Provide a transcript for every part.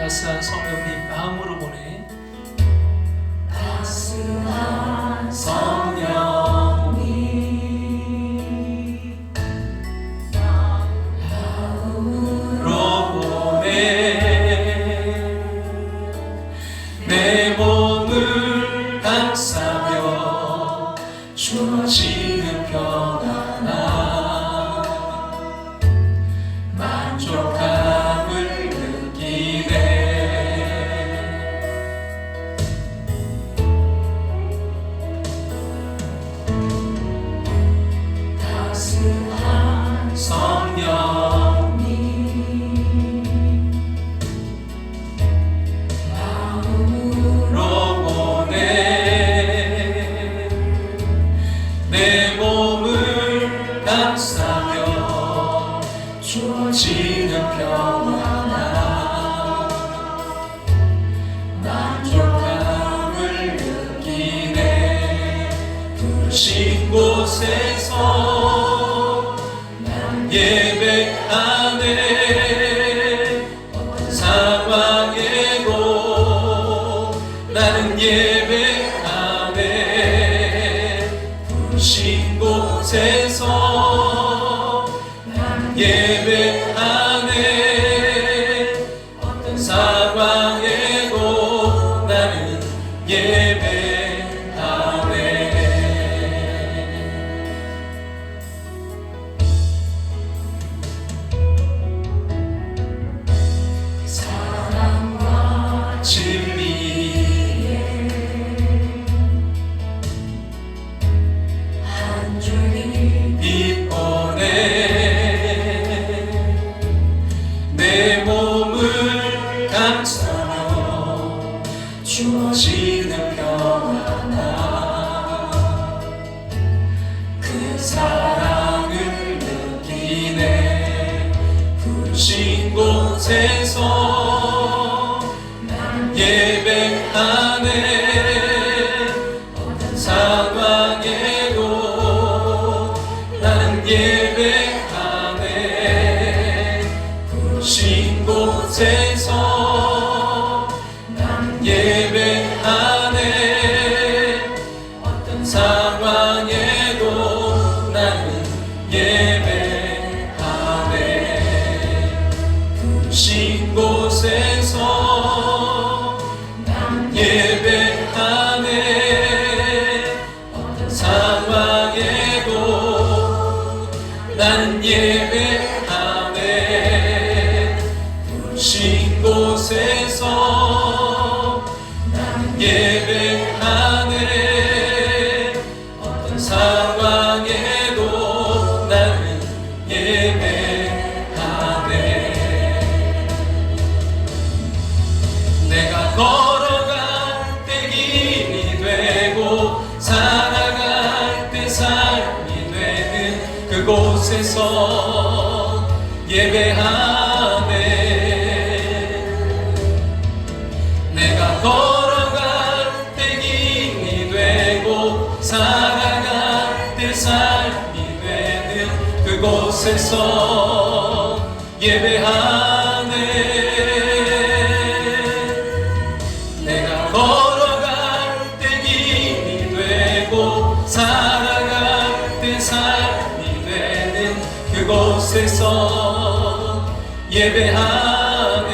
따스한 성령님 마음으로 보내. 따스한 성령님 마음으로 보내. 내 몸을 감싸며 주어지는 평안함 만족함을 느끼네. 따스한 성령님 마음으로 보내. 내 몸을 감싸며 주어지는 평안함 만족함을 느끼네. 부르신 곳에서 난 예배하네. 어떤 상황에도 나는 예배하네. 부르신 곳에서 난 예배하네. 어떤 상황에도 나는 예배하네. 사랑과 진리에 한 줄기 빛 보내. 내 몸을 감싸며 주어지는 평안함 그 사랑을 느끼네. 부르신 곳에서 난 예배하네. 어떤 상황에도 나는 예배하네. 부르신 곳에서 난 예배하네. 어떤 상황에도 나는 예배하네. 부르신 곳에서 난 예배하네. 어떤 상황에도 나는 예배하네. 부르신 곳에서 난 예배하네. 어떤 상황에도 나는 예배하네. 내가 걸어갈 때 길이 되고 살아갈 때 삶이 되는 그곳에서 예배하네. 내가 걸어갈 때 길이 되고 살아갈 때 삶이 되는 그곳에서 예배하네. 내가 걸어갈 때 길이 되고 살아갈 때 삶이 되는 그곳에서 예배하네.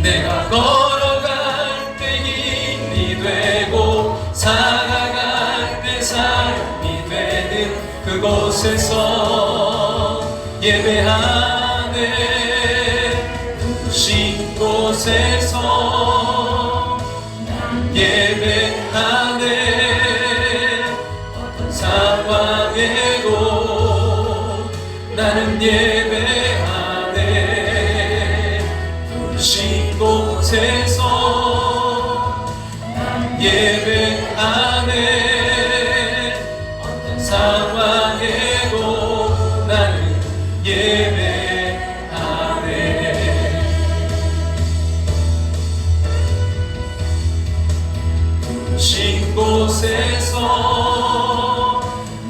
내가 걸어갈 때 길이 되고 살아갈 때 삶이 되는 그곳에서 예배하네. 부르신 곳에서 난 예배하네. 어떤 상황에도 나는 예배하네. 부르신 곳에서 난 예배하네. 어떤 상황에도 나는 예배하네. 부르신 곳에서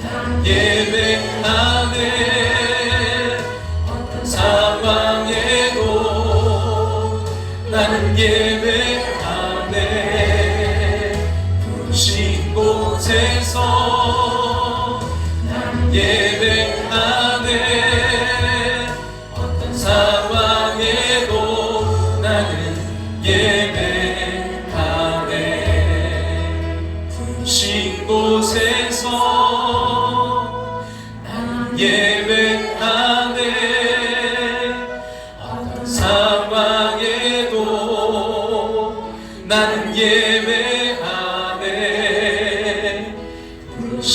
난 예배하네. 어떤 상황에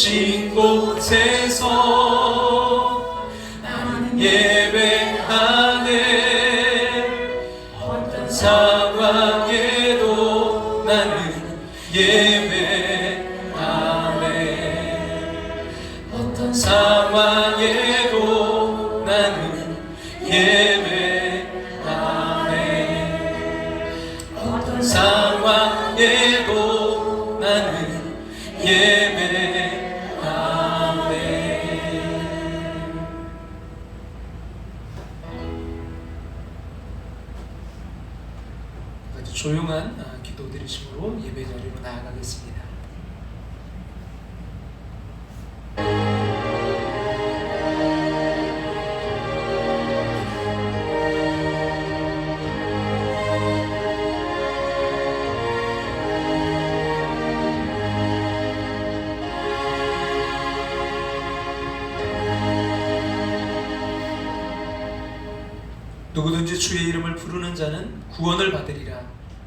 신 곳에서 나는 예배하네. 어떤 상황에도 나는 예배하네. 어떤 상황에도 나는 예배하네. 어떤 상황에도 나는 예배하네. 아주 조용한 기도 드리심으로 예배 자리로 나아가겠습니다. 누구든지 주의 이름을 부르는 자는 구원을 받으리라.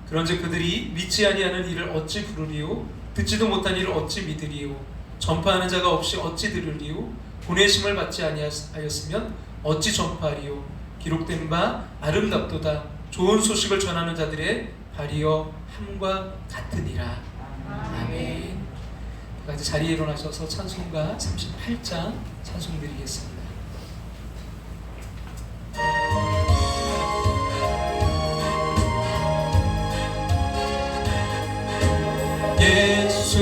그런즉 그들이 믿지 아니하는 이를 어찌 부르리요? 듣지도 못한 이를 어찌 믿으리요? 전파하는 자가 없이 어찌 들으리요? 보내심을 받지 아니하였으면 어찌 전파하리요? 기록된 바 아름답도다. 좋은 소식을 전하는 자들의 발이여 함과 같으니라. 아멘. 다 같이 자리에 일어나셔서 찬송가 38장 찬송 드리겠습니다. 예수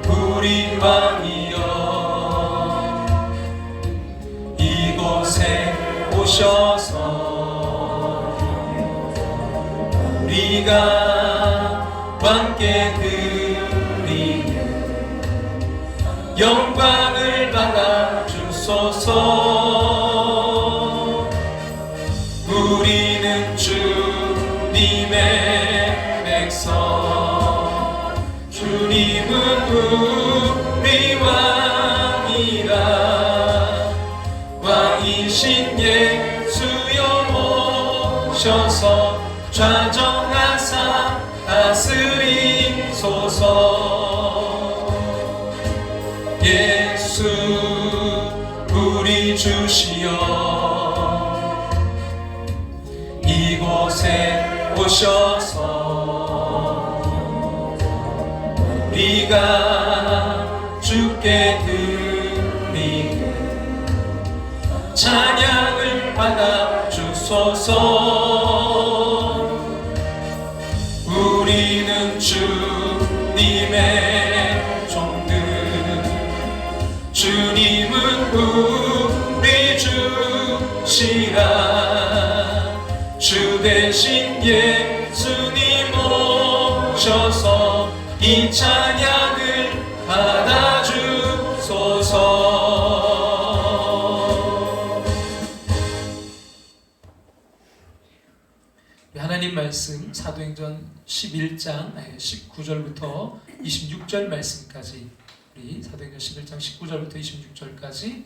우리 왕이여 이곳에 오셔서 우리가 함께 드리는 영광을 받아 주소서. 우리는 주님의 백성, 주님은 우리 왕이라. 왕이신 예수여 오셔서 좌정하사 다스리소서. 예수 우리 주시여 이곳에 오셔서 우리가 주께 드리는 찬양을 받아 주소서. 우리는 주님의 종들, 주님은 우리 주시라. 주 대신 예수님 오셔서 이 찬양을 받아주소서. 하나님 말씀 사도행전 11장 19절부터 26절 말씀까지, 우리 사도행전 11장 19절부터 26절까지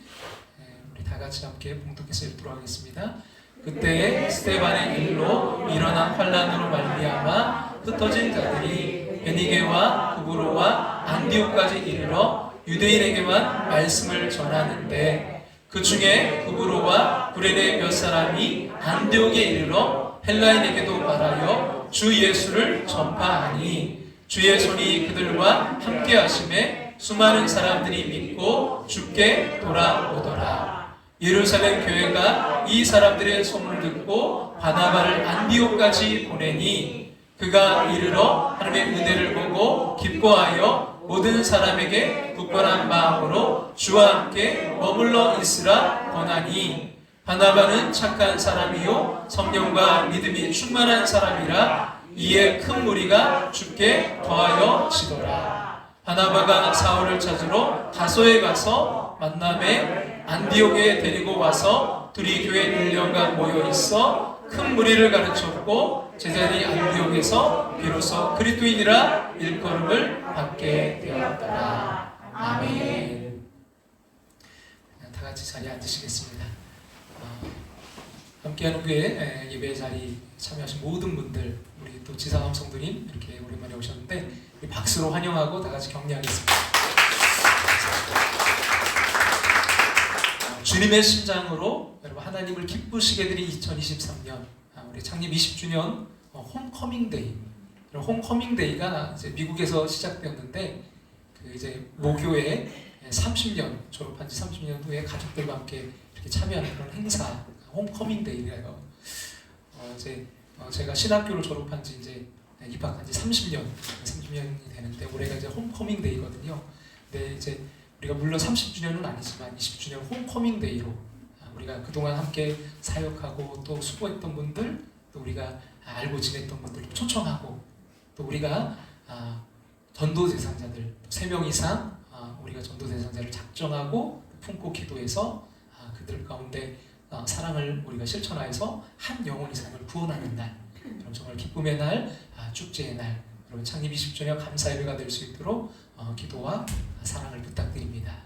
우리 다 같이 함께 봉독해서 읽도록 하겠습니다. 그때 스데반의 일로 일어난 환란으로 말미암아 흩어진 자들이 베니게와 구브로와 안디옥까지 이르러 유대인에게만 말씀을 전하는데, 그 중에 구브로와 구레네 몇 사람이 안디옥에 이르러 헬라인에게도 말하여 주 예수를 전파하니, 주의 손이 그들과 함께 하심에 수많은 사람들이 믿고 주께 돌아오더라. 예루살렘 교회가 이 사람들의 소문을 듣고 바나바를 안디옥까지 보내니, 그가 이르러 하나님의 은혜를 보고 기뻐하여 모든 사람에게 굳건한 마음으로 주와 함께 머물러 있으라 권하니, 바나바는 착한 사람이요 성령과 믿음이 충만한 사람이라. 이에 큰 무리가 주께 더하여 지더라. 바나바가 사울을 찾으러 다소에 가서 만남에 안디옥에 데리고 와서 둘이 교회 1년간 모여 있어 큰 무리를 가르쳤고, 제자들이 안디옥에서 비로소 그리스도인이라 일컬음을 받게 되었더라. 아멘. 다 같이 자리에 앉으시겠습니다. 함께하는 교회 예배 자리 참여하신 모든 분들, 우리 또 지상함 성도님 이렇게 오랜만에 오셨는데 박수로 환영하고 다 같이 격려하겠습니다. 주님의 심장으로 여러분 하나님을 기쁘시게 드린 2023년 우리 창립 20주년 홈커밍 데이. 홈커밍 데이가 이제 미국에서 시작되었는데 그 이제 모교에 30년 졸업한 지 30년 후에 가족들과 함께 이렇게 참여하는 그런 행사 홈커밍 데이래요. 제가 신학교를 졸업한 지 이제 입학한 지 30년이 되는데 올해가 이제 홈커밍 데이거든요. 근데 이제 우리가 물론 30주년은 아니지만 20주년 홈커밍 데이로 우리가 그동안 함께 사역하고 또 수고했던 분들, 또 우리가 알고 지냈던 분들 초청하고, 또 우리가 전도 대상자들 3명 이상 우리가 전도 대상자를 작정하고 품고 기도해서 그들 가운데 사랑을 우리가 실천하여서 한 영혼 이상을 구원하는 날, 그럼 정말 기쁨의 날, 축제의 날, 여러분 창립 20주년 감사 예배가 될 수 있도록 기도와 사랑을 부탁드립니다.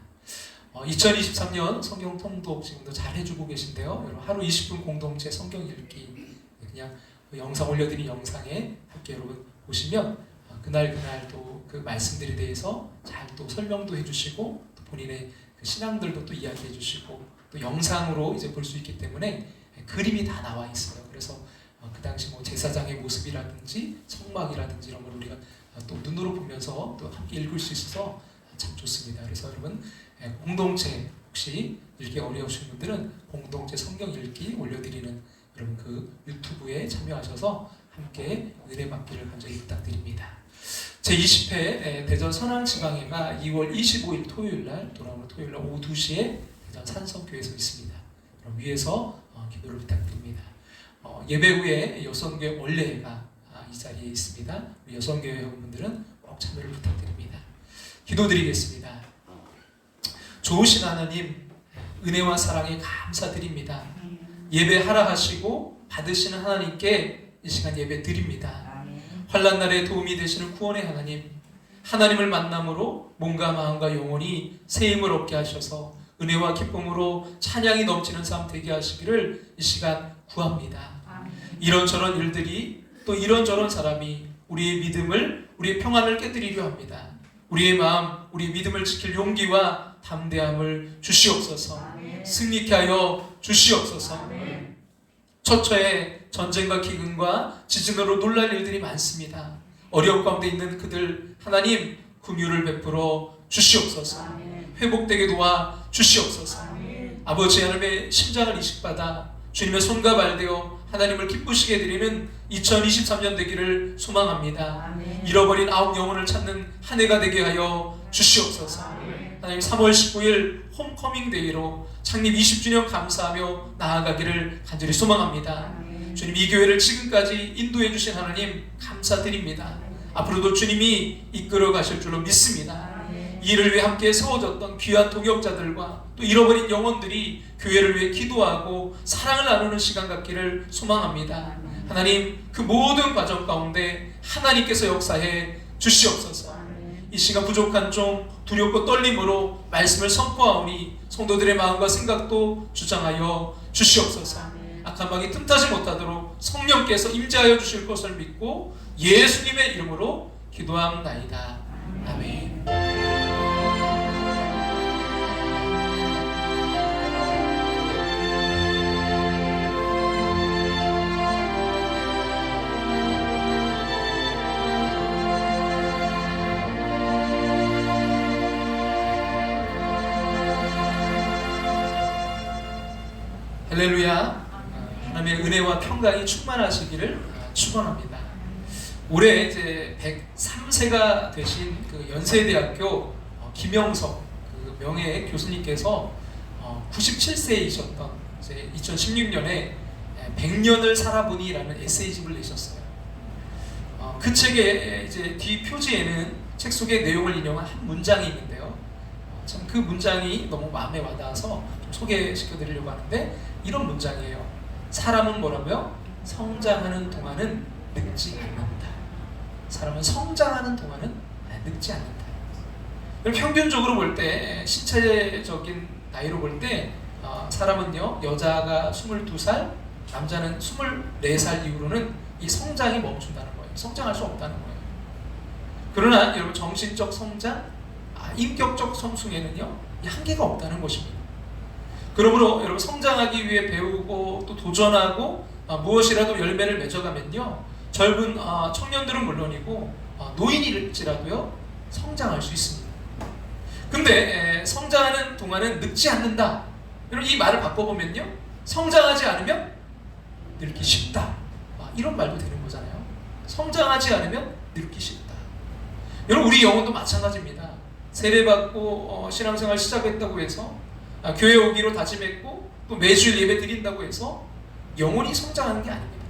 2023년 성경 통독 지금도 잘 해주고 계신데요. 여러분 하루 20분 공동체 성경 읽기, 그냥 영상 올려드린 영상에 함께 여러분 보시면 그날 또 그 말씀들에 대해서 잘 또 설명도 해주시고, 또 본인의 그 신앙들도 또 이야기해 주시고, 또 영상으로 이제 볼 수 있기 때문에 그림이 다 나와 있어요. 그래서 그 당시 뭐 제사장의 모습이라든지 성막이라든지 이런 걸 우리가 또 눈으로 보면서 또 함께 읽을 수 있어서 참 좋습니다. 그래서 여러분 공동체 혹시 읽기 어려우신 분들은 공동체 성경 읽기 올려드리는 여러분 그 유튜브에 참여하셔서 함께 은혜 받기를 간절히 부탁드립니다. 제20회 대전 선앙지방회가 2월 25일 토요일날 돌아오는 토요일날 오후 2시에 대전 산성교회에서 있습니다. 그럼 위에서 기도를 부탁드립니다. 예배 후에 여성교회 원래가 이 자리에 있습니다. 우리 여성교회 회원분들은 꼭 참여를 부탁드립니다. 기도드리겠습니다. 좋으신 하나님, 은혜와 사랑에 감사드립니다. 예배하라 하시고 받으시는 하나님께 이 시간 예배 드립니다. 환난 날에 도움이 되시는 구원의 하나님, 하나님을 만남으로 몸과 마음과 영혼이 새 힘을 얻게 하셔서 은혜와 기쁨으로 찬양이 넘치는 삶 되게 하시기를 이 시간 구합니다. 이런저런 일들이 또 이런저런 사람이 우리의 믿음을, 우리의 평안을 깨뜨리려 합니다. 우리의 마음, 우리의 믿음을 지킬 용기와 담대함을 주시옵소서. 승리케 하여 주시옵소서. 처처에 전쟁과 기근과 지진으로 놀랄 일들이 많습니다. 어려움 가운데 있는 그들 하나님 긍휼을 베풀어 주시옵소서. 회복되게 도와 주시옵소서. 아버지 하나님의 심장을 이식받아 주님의 손과 발되어 하나님을 기쁘시게 드리는 2023년 되기를 소망합니다. 잃어버린 9 영혼을 찾는 한 해가 되게 하여 주시옵소서. 하나님 3월 19일 홈커밍 데이로 창립 20주년 감사하며 나아가기를 간절히 소망합니다. 주님, 이 교회를 지금까지 인도해 주신 하나님 감사드립니다. 앞으로도 주님이 이끌어 가실 줄로 믿습니다. 이 일을 위해 함께 세워졌던 귀한 동역자들과 또 잃어버린 영혼들이 교회를 위해 기도하고 사랑을 나누는 시간 갖기를 소망합니다. 하나님, 그 모든 과정 가운데 하나님께서 역사해 주시옵소서. 이 시간 부족한 종 두렵고 떨림으로 말씀을 선포하오니 성도들의 마음과 생각도 주장하여 주시옵소서. 악한 마귀 틈타지 못하도록 성령께서 임재하여 주실 것을 믿고 예수님의 이름으로 기도합나이다. 아멘. 할렐루야. 하나님의 은혜와 평강이 충만하시기를 축원합니다. 올해 이제 103세가 되신 그 연세대학교 김영석 그 명예 교수님께서 97세이셨던 이제 2016년에 100년을 살아보니라는 에세이집을 내셨어요. 그 책의 이제 뒤 표지에는 책 속의 내용을 인용한 한 문장이 있는데요. 참 그 문장이 너무 마음에 와닿아서 좀 소개시켜드리려고 하는데 이런 문장이에요. 사람은 뭐라고요? 성장하는 동안은 늙지 않는다. 사람은 성장하는 동안은 늙지 않는다. 평균적으로 볼 때, 신체적인 나이로 볼 때 사람은요, 여자가 22살, 남자는 24살 이후로는 이 성장이 멈춘다는 거예요. 성장할 수 없다는 거예요. 그러나 여러분, 정신적 성장, 인격적 성숙에는요 이 한계가 없다는 것입니다. 그러므로 여러분 성장하기 위해 배우고 또 도전하고 무엇이라도 열매를 맺어가면요 젊은 청년들은 물론이고 노인일지라도요 성장할 수 있습니다. 근데 성장하는 동안은 늙지 않는다. 여러분 이 말을 바꿔보면요 성장하지 않으면 늙기 쉽다. 이런 말도 되는 거잖아요. 성장하지 않으면 늙기 쉽다. 여러분 우리 영혼도 마찬가지입니다. 세례받고 신앙생활 시작했다고 해서 교회 오기로 다짐했고 또 매주일 예배 드린다고 해서 영혼이 성장하는 게 아닙니다.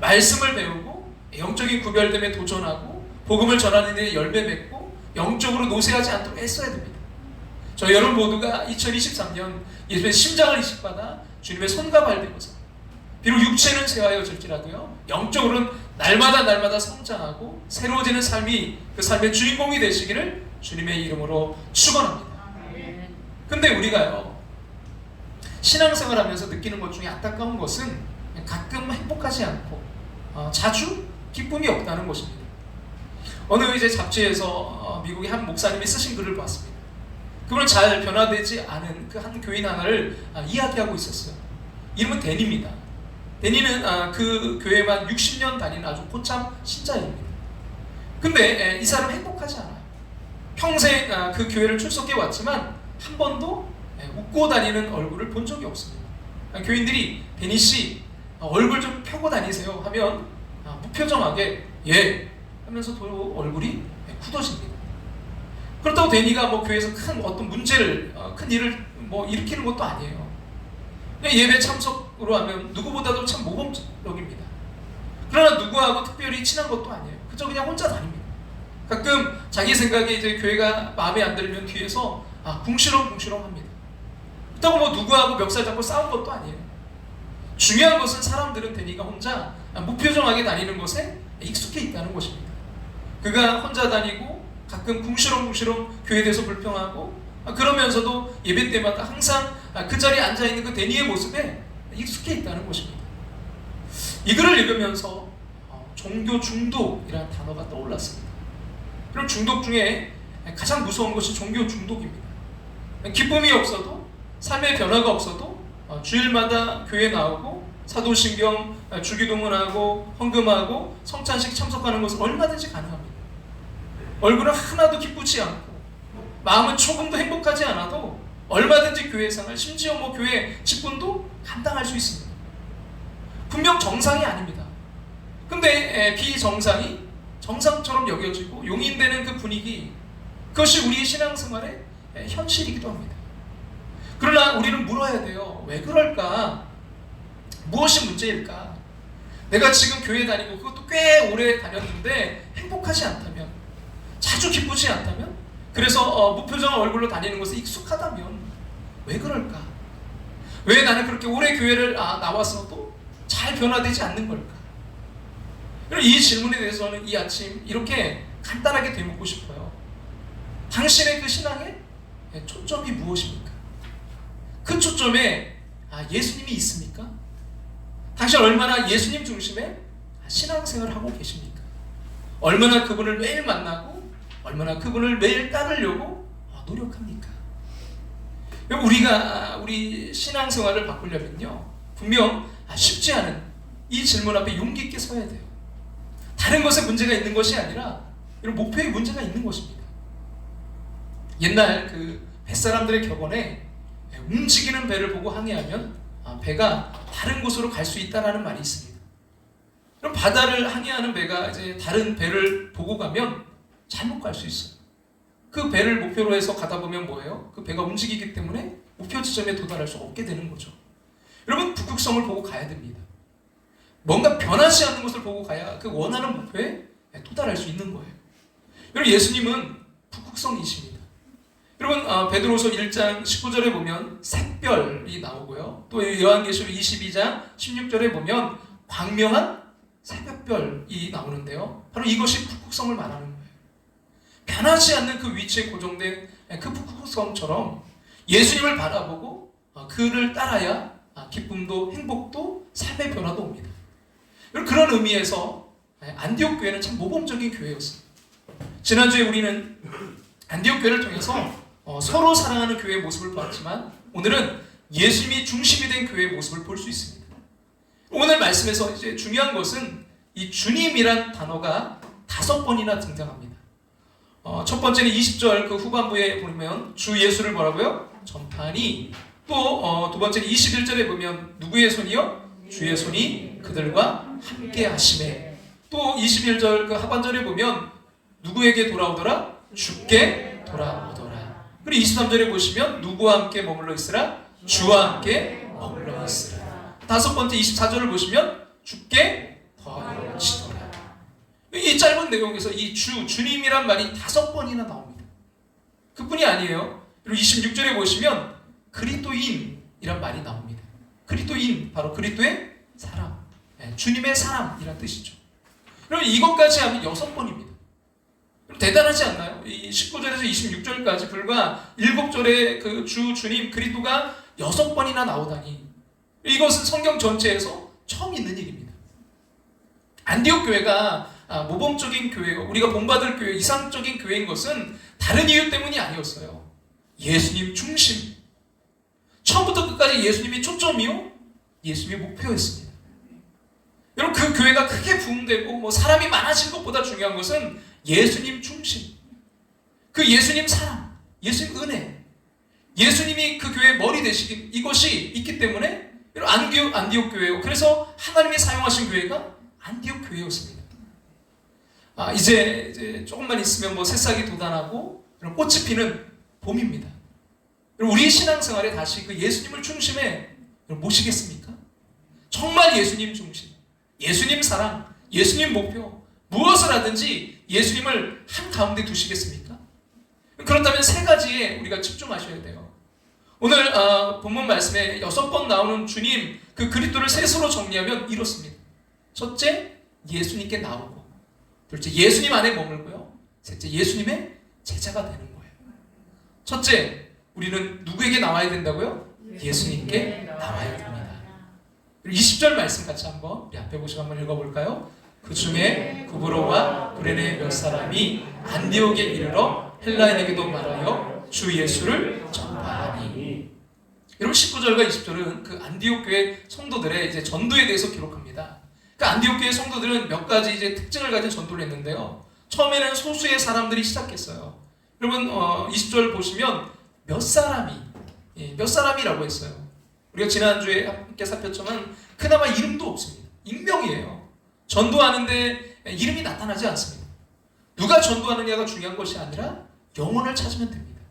말씀을 배우고 영적인 구별됨에 도전하고 복음을 전하는 데 열매 맺고 영적으로 노쇠하지 않도록 애써야 됩니다. 저 여러분 모두가 2023년 예수의 심장을 이식받아 주님의 손과 발 대고서 비록 육체는 쇠하여질지라도요 영적으로는 날마다 성장하고 새로워지는 삶이 그 삶의 주인공이 되시기를 주님의 이름으로 축원합니다. 근데 우리가요 신앙생활 하면서 느끼는 것 중에 안타까운 것은 가끔 행복하지 않고 자주 기쁨이 없다는 것입니다. 어느 이제 잡지에서 미국의 한 목사님이 쓰신 글을 봤습니다. 그분은 잘 변화되지 않은 그 한 교인 하나를 이야기하고 있었어요. 이름은 데니입니다. 데니는 그 교회만 60년 다닌 아주 고참 신자입니다. 근데 이 사람은 행복하지 않아요. 평생 그 교회를 출석해 왔지만 한 번도 웃고 다니는 얼굴을 본 적이 없습니다. 교인들이 데니 씨 얼굴 좀 펴고 다니세요 하면 무표정하게 예 하면서 또 얼굴이 굳어집니다. 그렇다고 데니가 교회에서 큰 어떤 문제를 큰 일을 일으키는 것도 아니에요. 그냥 예배 참석으로 하면 누구보다도 참 모범적입니다. 그러나 누구하고 특별히 친한 것도 아니에요. 그저 그냥 혼자 다닙니다. 가끔 자기 생각에 이제 교회가 마음에 안 들면 뒤에서 궁시렁궁시렁 합니다. 그렇다고 누구하고 멱살 잡고 싸운 것도 아니에요. 중요한 것은 사람들은 데니가 혼자 무표정하게 다니는 것에 익숙해 있다는 것입니다. 그가 혼자 다니고 가끔 궁시렁궁시렁 교회에 대해서 불평하고 그러면서도 예배 때마다 항상 그 자리에 앉아있는 그 데니의 모습에 익숙해 있다는 것입니다. 이 글을 읽으면서 종교 중독이라는 단어가 떠올랐습니다. 그럼 중독 중에 가장 무서운 것이 종교 중독입니다. 기쁨이 없어도 삶의 변화가 없어도 주일마다 교회 나오고 사도신경 주기도문하고 헌금하고 성찬식 참석하는 것은 얼마든지 가능합니다. 얼굴은 하나도 기쁘지 않고 마음은 조금도 행복하지 않아도 얼마든지 교회 생활 심지어 교회 직분도 감당할 수 있습니다. 분명 정상이 아닙니다. 근데 비정상이 정상처럼 여겨지고 용인되는 그 분위기 그것이 우리의 신앙생활의 현실이기도 합니다. 그러나 우리는 물어야 돼요. 왜 그럴까? 무엇이 문제일까? 내가 지금 교회 다니고 그것도 꽤 오래 다녔는데 행복하지 않다면 자주 기쁘지 않다면 그래서 무표정한 얼굴로 다니는 것에 익숙하다면 왜 그럴까? 왜 나는 그렇게 오래 교회를 나왔어도 잘 변화되지 않는 걸까? 이 질문에 대해서는 이 아침 이렇게 간단하게 되묻고 싶어요. 당신의 그 신앙의 초점이 무엇입니까? 그 초점에 예수님이 있습니까? 당신 얼마나 예수님 중심의 신앙생활을 하고 계십니까? 얼마나 그분을 매일 만나고 얼마나 그분을 매일 따르려고 노력합니까? 우리 신앙생활을 바꾸려면요 분명 쉽지 않은 이 질문 앞에 용기 있게 서야 돼요. 다른 것에 문제가 있는 것이 아니라 이런 목표에 문제가 있는 것입니다. 옛날 그 뱃사람들의 격언에 움직이는 배를 보고 항해하면 배가 다른 곳으로 갈 수 있다라는 말이 있습니다. 그럼 바다를 항해하는 배가 이제 다른 배를 보고 가면 잘못 갈 수 있어요. 그 배를 목표로 해서 가다 보면 뭐예요? 그 배가 움직이기 때문에 목표 지점에 도달할 수 없게 되는 거죠. 여러분 북극성을 보고 가야 됩니다. 뭔가 변하지 않는 것을 보고 가야 그 원하는 목표에 도달할 수 있는 거예요. 여러분 예수님은 북극성이십니다. 여러분 베드로서 1장 19절에 보면 샛별이 나오고요. 또 요한계시록 22장 16절에 보면 광명한 새벽별이 나오는데요. 바로 이것이 북극성을 말하는 거예요. 변하지 않는 그 위치에 고정된 그 북극성처럼 예수님을 바라보고 그를 따라야 기쁨도 행복도 삶의 변화도 옵니다. 그런 의미에서 안디옥 교회는 참 모범적인 교회였습니다. 지난주에 우리는 안디옥 교회를 통해서 서로 사랑하는 교회의 모습을 보았지만 오늘은 예수님이 중심이 된 교회의 모습을 볼 수 있습니다. 오늘 말씀에서 이제 중요한 것은 이 주님이란 단어가 5번이나 등장합니다. 첫 번째는 20절 그 후반부에 보면 주 예수를 뭐라고요? 전파하니, 또 두 번째는 21절에 보면 누구의 손이요? 주의 손이 그들과 함께 하심에, 또 21절 그 하반절에 보면 누구에게 돌아오더라? 주께 돌아오더라. 그리고 23절에 보시면 누구와 함께 머물러 있으라? 주와 함께 머물러 있으라. 다섯 번째 24절을 보시면 주께 더하시더라. 이 짧은 내용에서 이 주님이란 말이 5번이나 나옵니다. 그뿐이 아니에요. 그리고 26절에 보시면 그리스도인이란 말이 나옵니다. 그리스도인, 바로 그리스도의 사람, 주님의 사람이란 뜻이죠. 그럼 이것까지 하면 6번입니다. 대단하지 않나요? 이 19절에서 26절까지 불과 7절의 그 주님 그리스도가 6번이나 나오다니, 이것은 성경 전체에서 처음 있는 일입니다. 안디옥 교회가 모범적인 교회요, 우리가 본받을 교회, 이상적인 교회인 것은 다른 이유 때문이 아니었어요. 예수님 중심, 처음부터 끝까지 예수님이 초점이요, 예수님의 목표였습니다. 여러분, 그 교회가 크게 부흥되고 사람이 많아진 것보다 중요한 것은 예수님 중심, 그 예수님 사랑, 예수님 은혜, 예수님이 그 교회의 머리 되시긴, 이것이 있기 때문에 안디옥 교회요, 그래서 하나님이 사용하신 교회가 안디옥 교회였습니다. 이제 조금만 있으면 새싹이 돋아나고 꽃이 피는 봄입니다. 우리 신앙생활에 다시 그 예수님을 중심에 모시겠습니까? 정말 예수님 중심, 예수님 사랑, 예수님 목표, 무엇을 하든지 예수님을 한가운데 두시겠습니까? 그렇다면 3가지에 우리가 집중하셔야 돼요. 오늘 본문 말씀에 6번 나오는 주님, 그 그리스도를 셋으로 정리하면 이렇습니다. 첫째, 예수님께 나오고, 둘째, 예수님 안에 머물고요, 셋째, 예수님의 제자가 되는 거예요. 첫째, 우리는 누구에게 나와야 된다고요? 예수님께 나와야 됩니다. 20절 말씀 같이 한번 우리 앞에 보시고 한번 읽어볼까요? 그 중에 구브로와 브레네 몇 사람이 안디옥에 이르러 헬라인에게도 말하여 주 예수를 전파하니. 여러분, 19절과 20절은 그 안디옥 교회 성도들의 이제 전도에 대해서 기록합니다. 그 안디옥 교회 성도들은 몇 가지 이제 특징을 가진 전도를 했는데요. 처음에는 소수의 사람들이 시작했어요. 여러분, 20절 보시면 몇 사람이라고 했어요. 우리가 지난주에 함께 살폈지만 그나마 이름도 없습니다. 익명이에요. 전도하는데 이름이 나타나지 않습니다. 누가 전도하느냐가 중요한 것이 아니라 영혼을 찾으면 됩니다.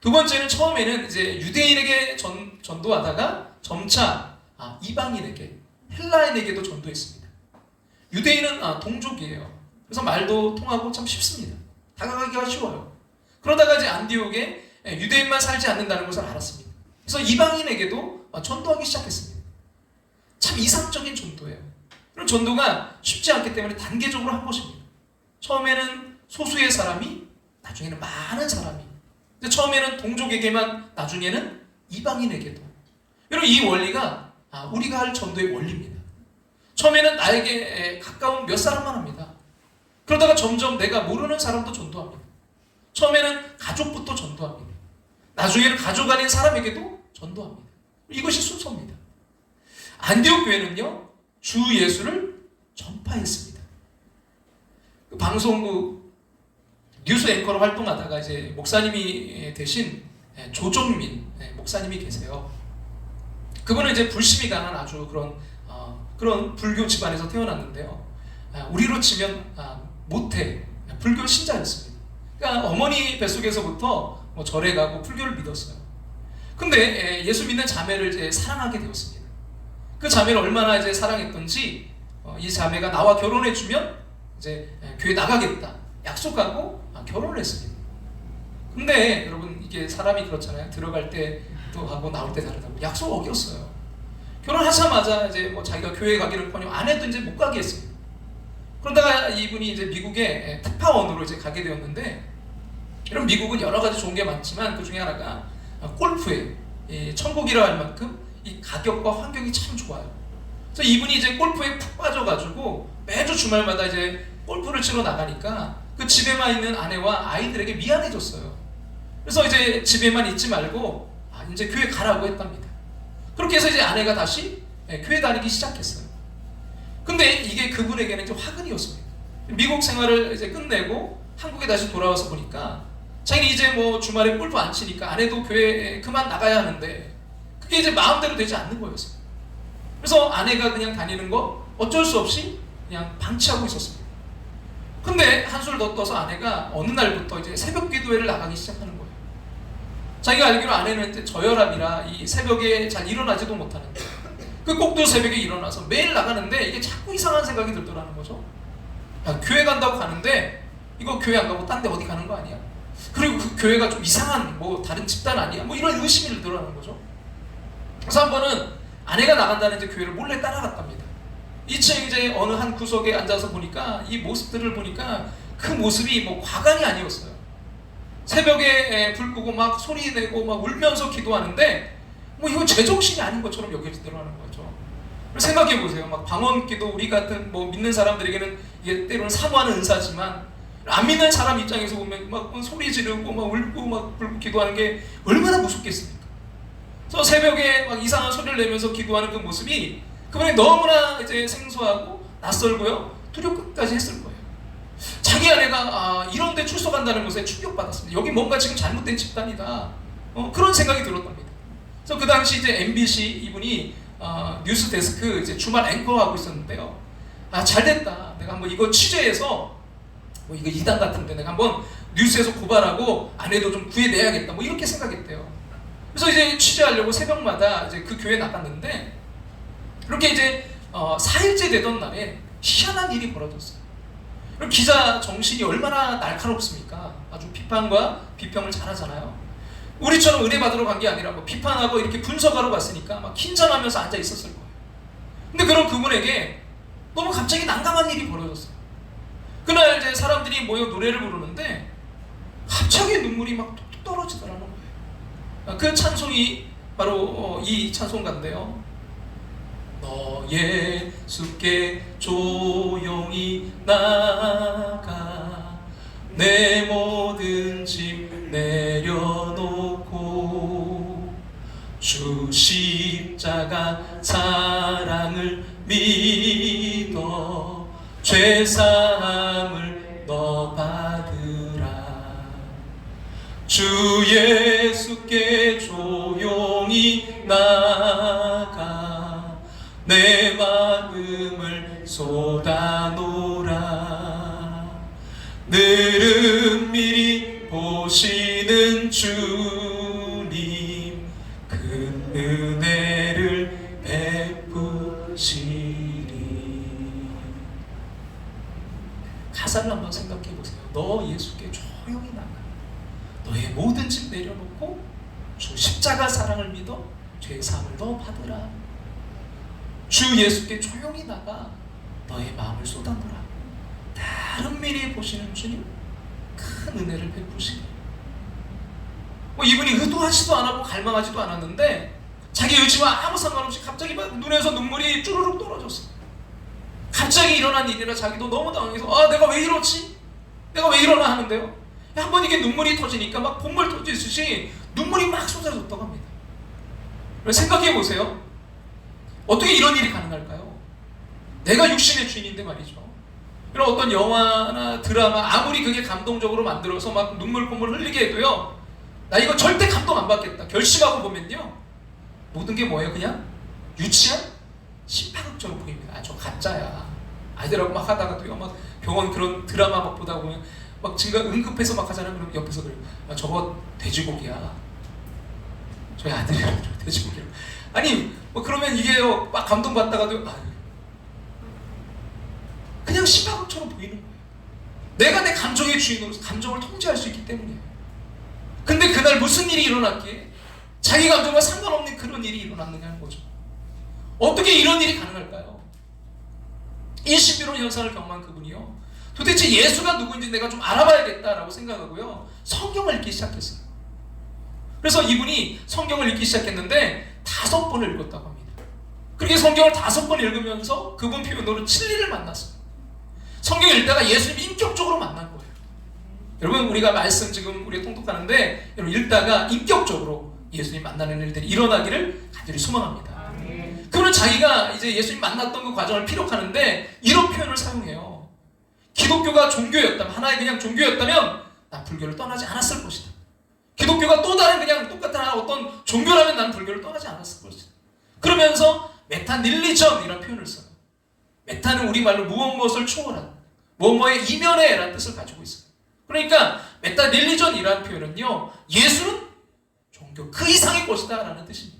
두 번째는 처음에는 이제 유대인에게 전도하다가 점차 이방인에게, 헬라인에게도 전도했습니다. 유대인은 동족이에요. 그래서 말도 통하고 참 쉽습니다. 다가가기가 쉬워요. 그러다가 이제 안디옥에 유대인만 살지 않는다는 것을 알았습니다. 그래서 이방인에게도 전도하기 시작했습니다. 참 이상적인 전도예요. 그럼 전도가 쉽지 않기 때문에 단계적으로 한 것입니다. 처음에는 소수의 사람이, 나중에는 많은 사람이, 처음에는 동족에게만, 나중에는 이방인에게도. 여러분, 이 원리가 우리가 할 전도의 원리입니다. 처음에는 나에게 가까운 몇 사람만 합니다. 그러다가 점점 내가 모르는 사람도 전도합니다. 처음에는 가족부터 전도합니다. 나중에는 가족 아닌 사람에게도 전도합니다. 이것이 순서입니다. 안디옥 교회는요, 주 예수를 전파했습니다. 그 방송국 뉴스 앵커로 활동하다가 이제 목사님이 되신 조정민 목사님이 계세요. 그분은 이제 불심이 강한 아주 그런 불교 집안에서 태어났는데요. 우리로 치면 모태 불교 신자였습니다. 그러니까 어머니 뱃속에서부터 절에 가고 불교를 믿었어요. 근데 예수 믿는 자매를 이제 사랑하게 되었습니다. 그 자매를 얼마나 이제 사랑했던지 이 자매가 나와 결혼해주면 이제 교회 나가겠다 약속하고 결혼을 했습니다. 근데 여러분, 이게 사람이 그렇잖아요. 들어갈 때도 하고 나올 때 다르다고 약속 어겼어요. 결혼하자마자 이제 자기가 교회 가기를커녕 아내도 이제 못 가게 했습니다. 그러다가 이분이 이제 미국에 특파원으로 이제 가게 되었는데, 이런 미국은 여러 가지 좋은 게 많지만 그 중에 하나가 골프에 천국이라 할 만큼 이 가격과 환경이 참 좋아요. 그래서 이분이 이제 골프에 푹 빠져가지고 매주 주말마다 이제 골프를 치러 나가니까 그 집에만 있는 아내와 아이들에게 미안해졌어요. 그래서 이제 집에만 있지 말고 이제 교회 가라고 했답니다. 그렇게 해서 이제 아내가 다시 교회 다니기 시작했어요. 근데 이게 그분에게는 이제 화근이었습니다. 미국 생활을 이제 끝내고 한국에 다시 돌아와서 보니까 자기는 이제 뭐 주말에 골프 안 치니까 아내도 교회 그만 나가야 하는데 그게 이제 마음대로 되지 않는 거였어요. 그래서 아내가 그냥 다니는 거 어쩔 수 없이 그냥 방치하고 있었습니다. 근데 한술 더 떠서 아내가 어느 날부터 이제 새벽 기도회를 나가기 시작하는 거예요. 자기가 알기로 아내는 이제 저혈압이라 이 새벽에 잘 일어나지도 못하는데 그 꼭두 새벽에 일어나서 매일 나가는데 이게 자꾸 이상한 생각이 들더라는 거죠. 야, 교회 간다고 가는데 이거 교회 안 가고 딴 데 어디 가는 거 아니야? 그리고 그 교회가 좀 이상한 뭐 다른 집단 아니야? 뭐 이런 의심이 들더라는 거죠. 그래서 한 번은 아내가 나간다는 이제 교회를 몰래 따라갔답니다. 2층 이제 어느 한 구석에 앉아서 보니까 이 모습들을 보니까 그 모습이 뭐 과간이 아니었어요. 새벽에 불 끄고 막 소리 내고 막 울면서 기도하는데 뭐 이건 제정신이 아닌 것처럼 여겨지더라는 거죠. 생각해 보세요. 막 방언기도 우리 같은 뭐 믿는 사람들에게는 이게 때로는 사모하는 은사지만 안 믿는 사람 입장에서 보면 막 소리 지르고 막 울고 막 불고 기도하는 게 얼마나 무섭겠습니까? 그래서 새벽에 막 이상한 소리를 내면서 기도하는 그 모습이 그분이 너무나 이제 생소하고 낯설고요 두렵기까지 했을 거예요. 자기 아내가 이런 데 출석한다는 것에 충격받았습니다. 여기 뭔가 지금 잘못된 집단이다. 그런 생각이 들었답니다. 그래서 그 당시 이제 MBC 이분이 뉴스 데스크 이제 주말 앵커하고 있었는데요. 잘됐다. 내가 한번 이거 취재해서 뭐 이거 이단 같은데 내가 한번 뉴스에서 고발하고 아내도 좀 구해내야겠다. 뭐 이렇게 생각했대요. 그래서 이제 취재하려고 새벽마다 이제 그 교회 나갔는데 이렇게 이제 4일째 되던 날에 희한한 일이 벌어졌어요. 그럼 기자 정신이 얼마나 날카롭습니까? 아주 비판과 비평을 잘하잖아요. 우리처럼 은혜 받으러 간 게 아니라 뭐 비판하고 이렇게 분석하러 갔으니까 막 긴장하면서 앉아 있었을 거예요. 근데 그런 그분에게 너무 갑자기 난감한 일이 벌어졌어요. 그날 이제 사람들이 모여 노래를 부르는데 갑자기 눈물이 막 뚝뚝 떨어지더라는 거예요. 그 찬송이 바로 이 찬송가인데요. 너 예수께 조용히 나가 내 모든 짐 내려놓고 주 십자가 사랑을 믿어 죄사함을 너 받으라. 주 예수께 조용히 나가 내 마음을 쏟아놓으라. 늘은 미리 보시는 주님 큰 은혜를 베푸시리. 가사를 한번 생각해 보세요. 너 예수께 조용히 나가 너의 모든 짐 내려놓고 주 십자가 사랑을 믿어 죄사함을 너 받으라. 주 예수께 조용히 나가 너의 마음을 쏟아놓으라. 다른 미리 보시는 주님 큰 은혜를 베푸시니. 뭐 이분이 의도하지도 않았고 갈망하지도 않았는데 자기 의지와 아무 상관없이 갑자기 막 눈에서 눈물이 쭈르륵 떨어졌어. 갑자기 일어난 일이라 자기도 너무 당황해서 내가 왜 이러지? 내가 왜 이러나 하는데요. 한번 이게 눈물이 터지니까 막 봇물 터지듯이 눈물이 막 쏟아졌다고 합니다. 생각해 보세요. 어떻게 이런 일이 가능할까요? 내가 육신의 주인인데 말이죠. 이런 어떤 영화나 드라마 아무리 그게 감동적으로 만들어서 막 눈물 콧물 흘리게 해도요 나 이거 절대 감동 안 받겠다 결심하고 보면요 모든 게 뭐예요? 그냥 유치한 신파극처럼 보입니다. 저 가짜야. 아이들하고 막 하다가도요 막 병원 그런 드라마 막 보다 보면 막 지금 응급해서 막 하잖아요. 그럼 옆에서 그래요. 저거 돼지고기야. 저희 아들이 돼지고기야. 아니 뭐 그러면 이게 막 감동받다가도 그냥 신파극처럼 보이는 거예요. 내가 내 감정의 주인으로서 감정을 통제할 수 있기 때문이에요. 근데 그날 무슨 일이 일어났기에 자기 감정과 상관없는 그런 일이 일어났느냐는 거죠. 어떻게 이런 일이 가능할까요? 이 신비로운 현상을 경험한 그분이요 도대체 예수가 누구인지 내가 좀 알아봐야겠다라고 생각하고요 성경을 읽기 시작했어요. 그래서 이분이 성경을 읽기 시작했는데 5번을 읽었다고 합니다. 그렇게 성경을 5번 읽으면서 그분 표현으로 진리를 만났어요. 성경을 읽다가 예수님 인격적으로 만난 거예요. 여러분 우리가 말씀 지금 우리 통독하는데 여러분 읽다가 인격적으로 예수님 만나는 일들이 일어나기를 간절히 소망합니다. 그러면 자기가 이제 예수님 만났던 그 과정을 피력하는데 이런 표현을 사용해요. 기독교가 종교였다면, 하나의 그냥 종교였다면 난 불교를 떠나지 않았을 것이다. 기독교가 또 다른 그냥 똑같은 어떤 종교라면 나는 불교를 떠나지 않았을 것이다. 그러면서 메타닐리전이라는 표현을 써요. 메타는 우리말로 무엇을 초월한, 무엇의 이면에 라는 뜻을 가지고 있어요. 그러니까 메타닐리전이라는 표현은요, 예수는 종교 그 이상의 것이다 라는 뜻입니다.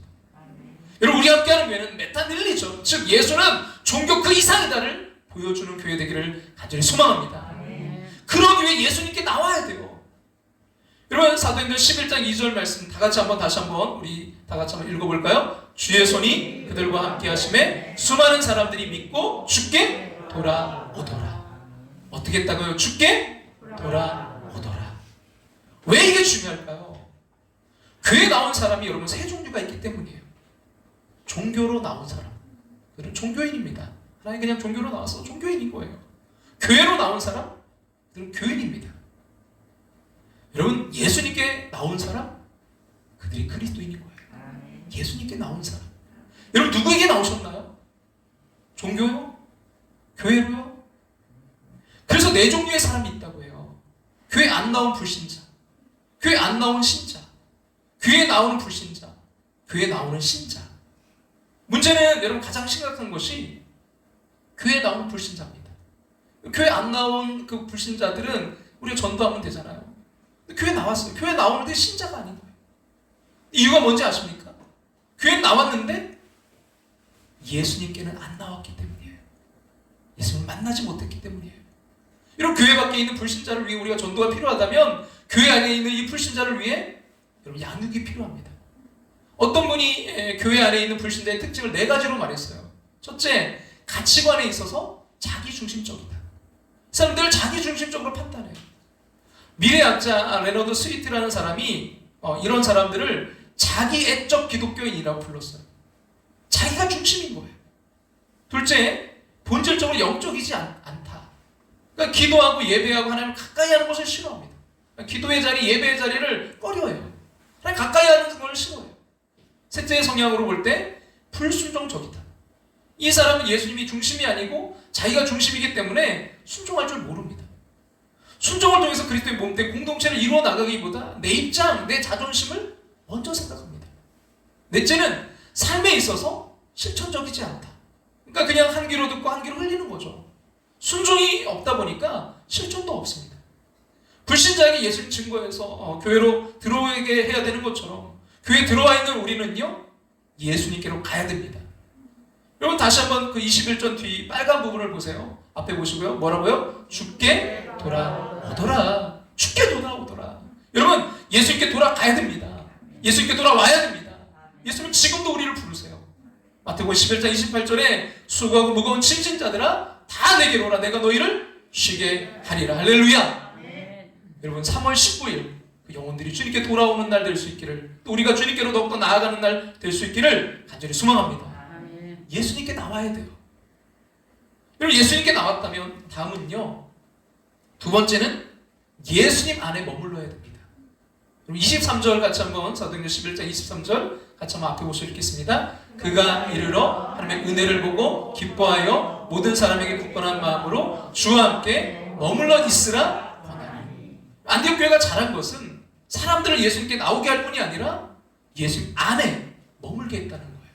여러분 우리 함께하는 교회는 메타닐리전, 즉 예수는 종교 그 이상이다를 보여주는 교회 되기를 간절히 소망합니다. 그러기 위해 예수님께 나와야 돼요. 여러분 사도행전 11장 2절 말씀 다시 한번 우리 다같이 한번 읽어볼까요? 주의 손이 그들과 함께 하심에 수많은 사람들이 믿고 주께 돌아오더라. 어떻게 했다고요? 주께 돌아오더라. 왜 이게 중요할까요? 교회에 나온 사람이 여러분 세 종류가 있기 때문이에요. 종교로 나온 사람, 그들은 종교인입니다. 하나님 그냥 종교로 나와서 종교인인 거예요. 교회로 나온 사람, 그들은 교인입니다. 여러분 예수님께 나온 사람, 그들이 그리스도인인 거예요. 예수님께 나온 사람. 여러분 누구에게 나오셨나요? 종교요? 교회로요? 그래서 네 종류의 사람이 있다고 해요. 교회 안 나온 불신자, 교회 안 나온 신자, 교회에 나오는 불신자, 교회에 나오는 신자. 문제는 여러분 가장 심각한 것이 교회에 나오는 불신자입니다. 교회 안 나온 그 불신자들은 우리가 전도하면 되잖아요. 교회 나왔어요. 교회 나오는데 신자가 아닌 거예요. 이유가 뭔지 아십니까? 교회 나왔는데 예수님께는 안 나왔기 때문이에요. 예수님을 만나지 못했기 때문이에요. 이런 교회 밖에 있는 불신자를 위해 우리가 전도가 필요하다면 교회 안에 있는 이 불신자를 위해 여러분 양육이 필요합니다. 어떤 분이 교회 안에 있는 불신자의 특징을 네 가지로 말했어요. 첫째, 가치관에 있어서 자기중심적이다. 사람들 자기중심적으로 판단해요. 미래학자 레너드 스위트라는 사람이 이런 사람들을 자기애적 기독교인이라고 불렀어요. 자기가 중심인 거예요. 둘째, 본질적으로 영적이지 않다. 그러니까 기도하고 예배하고 하나님을 가까이 하는 것을 싫어합니다. 그러니까 기도의 자리, 예배의 자리를 꺼려해요. 하나님 가까이 하는 걸 싫어해요. 셋째 성향으로 볼 때 불순종적이다. 이 사람은 예수님이 중심이 아니고 자기가 중심이기 때문에 순종할 줄 모릅니다. 순종을 통해서 그리스도의 몸된 공동체를 이루어 나가기보다 내 입장, 내 자존심을 먼저 생각합니다. 넷째는 삶에 있어서 실천적이지 않다. 그러니까 그냥 한 귀로 듣고 한 귀로 흘리는 거죠. 순종이 없다 보니까 실천도 없습니다. 불신자에게 예수님 증거해서 교회로 들어오게 해야 되는 것처럼 교회에 들어와 있는 우리는요, 예수님께로 가야 됩니다. 여러분 다시 한번 그 21절 뒤 빨간 부분을 보세요. 앞에 보시고요. 뭐라고요? 주께 돌아오더라. 주께 돌아오더라. 여러분 예수님께 돌아가야 됩니다. 예수님께 돌아와야 됩니다. 예수님 지금도 우리를 부르세요. 마태복음 11장 28절에 수고하고 무거운 짐진 자들아 다 내게로 오라. 내가 너희를 쉬게 하리라. 할렐루야. 여러분 3월 19일 그 영혼들이 주님께 돌아오는 날 될 수 있기를, 또 우리가 주님께로 더욱더 나아가는 날 될 수 있기를 간절히 소망합니다. 예수님께 나와야 돼요. 여러분 예수님께 나왔다면 다음은요, 두 번째는 예수님 안에 머물러야 됩니다. 23절 같이 한번 사도행전 11장 23절 같이 한번 앞에 보시고 읽겠습니다. 그가 이르러 하나님의 은혜를 보고 기뻐하여 모든 사람에게 굳건한 마음으로 주와 함께 머물러 있으라 권하니. 안디옥 교회가 잘한 것은 사람들을 예수님께 나오게 할 뿐이 아니라 예수님 안에 머물게 했다는 거예요.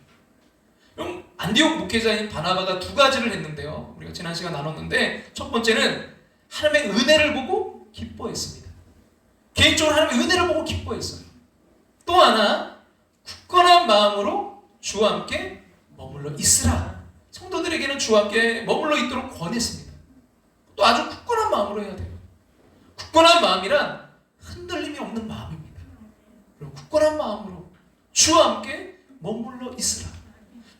그럼 안디옥 목회자인 바나바가 두 가지를 했는데요. 우리가 지난 시간 나눴는데, 첫 번째는 하나님의 은혜를 보고 기뻐했습니다. 개인적으로 하나님의 은혜를 보고 기뻐했어요. 또 하나, 굳건한 마음으로 주와 함께 머물러 있으라. 성도들에게는 주와 함께 머물러 있도록 권했습니다. 또 아주 굳건한 마음으로 해야 돼요. 굳건한 마음이란 흔들림이 없는 마음입니다. 그리고 굳건한 마음으로 주와 함께 머물러 있으라.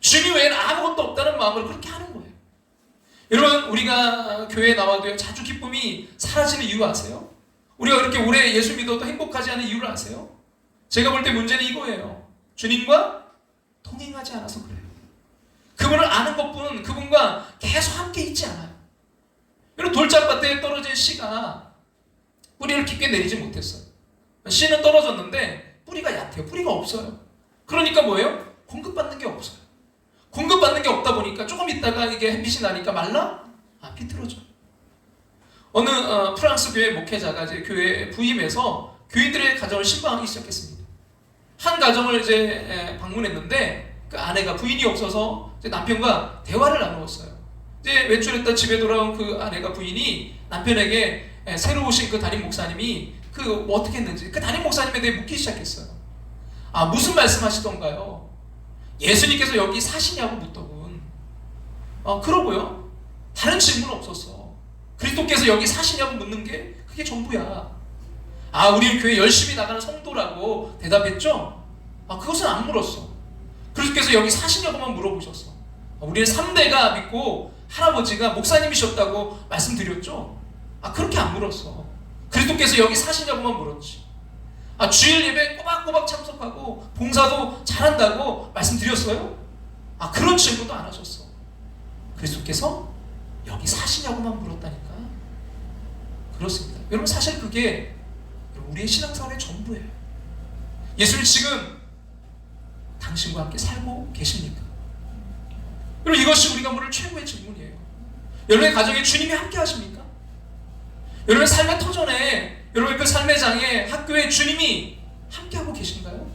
주님 외에는 아무것도 없다는 마음으로 그렇게 하는 거예요. 여러분 우리가 교회에 나와도 자주 기쁨이 사라지는 이유 아세요? 우리가 그렇게 오래 예수 믿어도 행복하지 않은 이유를 아세요? 제가 볼 때 문제는 이거예요. 주님과 동행하지 않아서 그래요. 그분을 아는 것뿐 그분과 계속 함께 있지 않아요. 여러분 돌짝밭에 떨어진 씨가 뿌리를 깊게 내리지 못했어요. 씨는 떨어졌는데 뿌리가 얕아요. 뿌리가 없어요. 그러니까 뭐예요? 공급받는 게 없어요. 공급받는 게 없다 보니까 조금 있다가 이게 햇빛이 나니까 말라? 비틀어져. 어느 프랑스 교회 목회자가 이제 교회에 부임해서 교인들의 가정을 신방하기 시작했습니다. 한 가정을 이제 방문했는데 그 아내가 부인이 없어서 이제 남편과 대화를 나누었어요. 이제 외출했다 집에 돌아온 그 아내가 부인이 남편에게 새로 오신 그 담임 목사님이 뭐 어떻게 했는지 그 담임 목사님에 대해 묻기 시작했어요. 무슨 말씀하시던가요? 예수님께서 여기 사시냐고 묻더군. 그러고요. 다른 질문은 없었어. 그리스도께서 여기 사시냐고 묻는 게 그게 전부야. 우리는 교회 열심히 나가는 성도라고 대답했죠? 그것은 안 물었어. 그리스도께서 여기 사시냐고만 물어보셨어. 우리는 3대가 믿고 할아버지가 목사님이셨다고 말씀드렸죠? 그렇게 안 물었어. 그리스도께서 여기 사시냐고만 물었지. 주일 예배 꼬박꼬박 참석하고 봉사도 잘한다고 말씀드렸어요? 그런 질문도 안 하셨어. 그리스도께서 여기 사시냐고만 물었다니까. 그렇습니다. 여러분 사실 그게 우리의 신앙생활의 전부예요. 예수님 지금 당신과 함께 살고 계십니까? 여러분 이것이 우리가 물을 최고의 질문이에요. 여러분의 가정에 주님이 함께 하십니까? 여러분의 삶의 터전에, 여러분의 그 삶의 장에 학교에 주님이 함께하고 계신가요?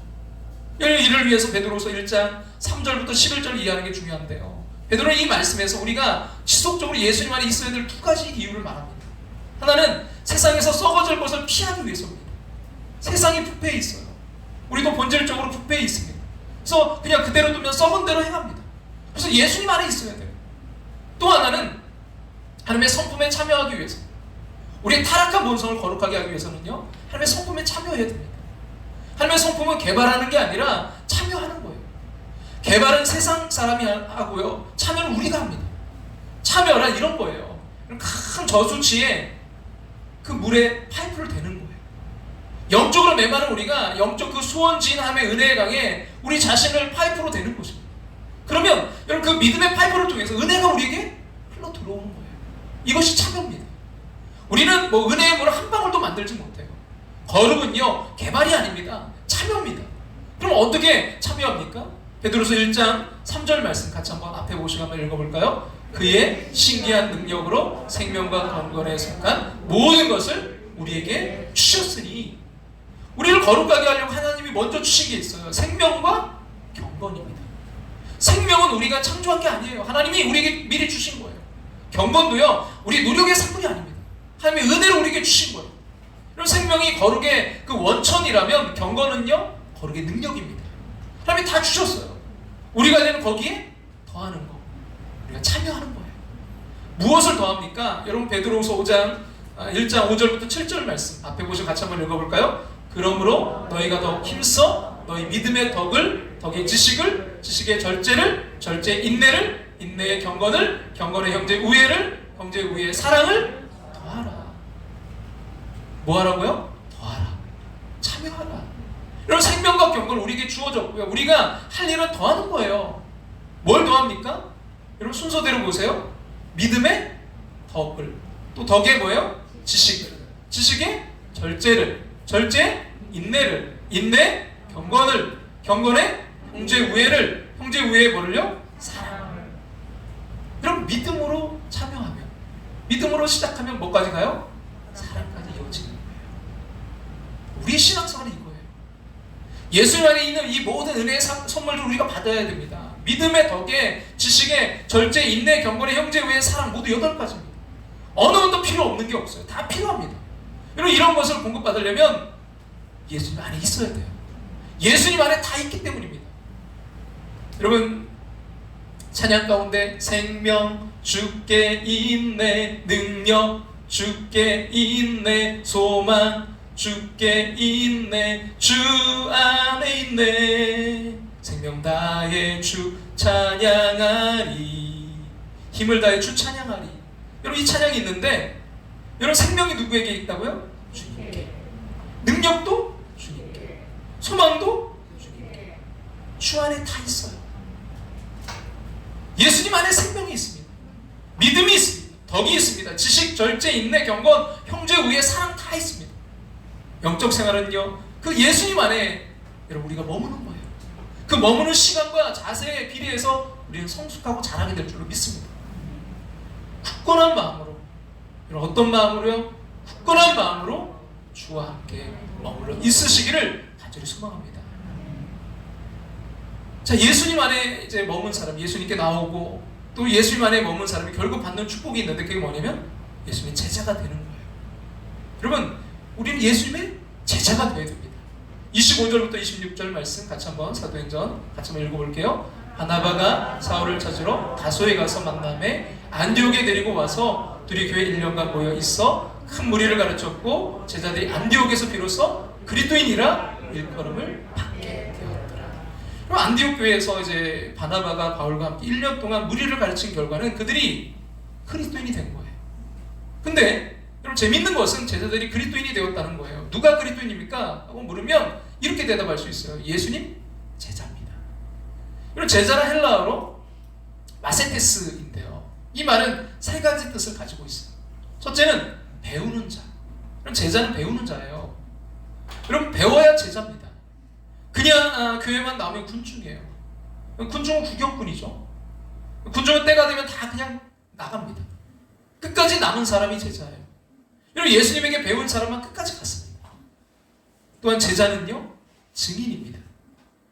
여러분 이를 위해서 베드로서 1장 3절부터 11절 이해하는 게 중요한데요. 베드로는 이 말씀에서 우리가 지속적으로 예수님 안에 있어야 될 두 가지 이유를 말합니다. 하나는 세상에서 썩어질 것을 피하기 위해서입니다. 세상이 부패해 있어요. 우리도 본질적으로 부패해 있습니다. 그래서 그냥 그대로 두면 썩은 대로 행합니다. 그래서 예수님 안에 있어야 돼요. 또 하나는 하나님의 성품에 참여하기 위해서, 우리의 타락한 본성을 거룩하게 하기 위해서는요, 하나님의 성품에 참여해야 됩니다. 하나님의 성품은 개발하는 게 아니라 참여하는 거예요. 개발은 세상 사람이 하고요, 참여는 우리가 합니다. 참여란 이런 거예요. 큰 저수지에 그 물에 파이프를 대는 거예요. 영적으로 메마른 우리가 영적 그 수원진함의 은혜의 강에 우리 자신을 파이프로 대는 것입니다. 그러면 여러분 그 믿음의 파이프를 통해서 은혜가 우리에게 흘러 들어오는 거예요. 이것이 참여입니다. 우리는 뭐 은혜의 물을 한 방울도 만들지 못해요. 거룩은요 개발이 아닙니다. 참여입니다. 그럼 어떻게 참여합니까? 베드로서 1장 3절 말씀 같이 한번 앞에 보시고 한번 읽어볼까요? 그의 신기한 능력으로 생명과 경건에 속한 모든 것을 우리에게 주셨으니, 우리를 거룩하게 하려고 하나님이 먼저 주신 게 있어요. 생명과 경건입니다. 생명은 우리가 창조한 게 아니에요. 하나님이 우리에게 미리 주신 거예요. 경건도요 우리 노력의 산물이 아닙니다. 하나님의 은혜로 우리에게 주신 거예요. 그럼 생명이 거룩의 그 원천이라면 경건은요 거룩의 능력입니다. 하나님이 다 주셨어요. 우리가 되는 거기에 더하는 거, 우리가 참여하는 거예요. 무엇을 더합니까? 여러분 베드로후서 5장 1장 5절부터 7절 말씀 앞에 보시면 같이 한번 읽어볼까요? 그러므로 너희가 더욱 힘써 너희 믿음의 덕의 지식을, 지식의 절제를, 절제의 인내를, 인내의 경건을, 경건의 형제의 우애를, 형제의 우애의 사랑을 더하라. 뭐 하라고요? 더하라. 참여하라. 여러분 생명과 경건은 우리에게 주어졌고요, 우리가 할 일은 더하는 거예요. 뭘 더합니까? 여러분 순서대로 보세요. 믿음의 덕을, 또 덕의 뭐예요? 지식을, 지식의 절제를, 절제 인내를, 인내 경건을, 경건의 형제 우애를, 형제 우애의 뭐를요? 사랑을. 여러분 믿음으로 참여하면, 믿음으로 시작하면 뭐까지 가요? 사랑까지 이어지는 거예요. 우리의 신앙생활은 이거예요. 예수님 안에 있는 이 모든 은혜의 선물을 우리가 받아야 됩니다. 믿음의 덕에, 지식의 절제, 인내, 경건의 형제 우애의 사랑, 모두 8가지입니다. 어느 것도 필요 없는 게 없어요. 다 필요합니다. 여러분 이런 것을 공급받으려면 예수님 안에 있어야 돼요. 예수님 안에 다 있기 때문입니다. 여러분 찬양 가운데 생명 주께 있네, 능력 주께 있네, 소망 주께 있네, 주 안에 있네, 생명 다해 주 찬양하리, 힘을 다해 주 찬양하리. 여러분 이 찬양이 있는데, 여러분 생명이 누구에게 있다고요? 주님께. 능력도 주님께. 소망도 주님께. 주 안에 다 있어요. 예수님 안에 생명이 있습니다. 믿음이 있습니다. 덕이 있습니다. 지식, 절제, 인내, 경건, 형제 우애, 사랑 다 있습니다. 영적 생활은요, 그 예수님 안에 여러분 우리가 머무는 거예요. 그 머무는 시간과 자세에 비례해서 우리는 성숙하고 자라게 될 줄로 믿습니다. 굳건한 마음으로, 여러분 어떤 마음으로요? 굳건한 마음으로 주와 함께 머물러 있으시기를 간절히 소망합니다. 자, 예수님 안에 이제 머문 사람, 예수님께 나오고 또 예수님 안에 머문 사람이 결국 받는 축복이 있는데 그게 뭐냐면 예수님의 제자가 되는 거예요. 여러분, 우리는 예수님의 제자가 되어야 됩니다. 25절부터 26절 말씀 같이 한번 사도행전 같이 한번 읽어볼게요. 바나바가 사울을 찾으러 다소에 가서 만남에 안디옥에 데리고 와서 둘이 교회 1년간 모여 있어 큰 무리를 가르쳤고 제자들이 안디옥에서 비로소 그리스도인이라 일컬음을 받게 되었더라. 그럼 안디옥 교회에서 이제 바나바가 바울과 함께 1년 동안 무리를 가르친 결과는 그들이 그리스도인이 된 거예요. 근데 여러분 재밌는 것은 제자들이 그리스도인이 되었다는 거예요. 누가 그리스도인입니까? 하고 물으면 이렇게 대답할 수 있어요. 예수님 제자입니다. 여러분 제자는 헬라어로 마세테스인데요. 이 말은 세 가지 뜻을 가지고 있어요. 첫째는 배우는 자. 그럼 제자는 배우는 자예요. 여러분 배워야 제자입니다. 그냥 교회만 나오면 군중이에요. 군중은 구경꾼이죠. 군중은 때가 되면 다 그냥 나갑니다. 끝까지 남은 사람이 제자예요. 여러분 예수님에게 배운 사람만 끝까지 갔습니다. 또한 제자는요 증인입니다.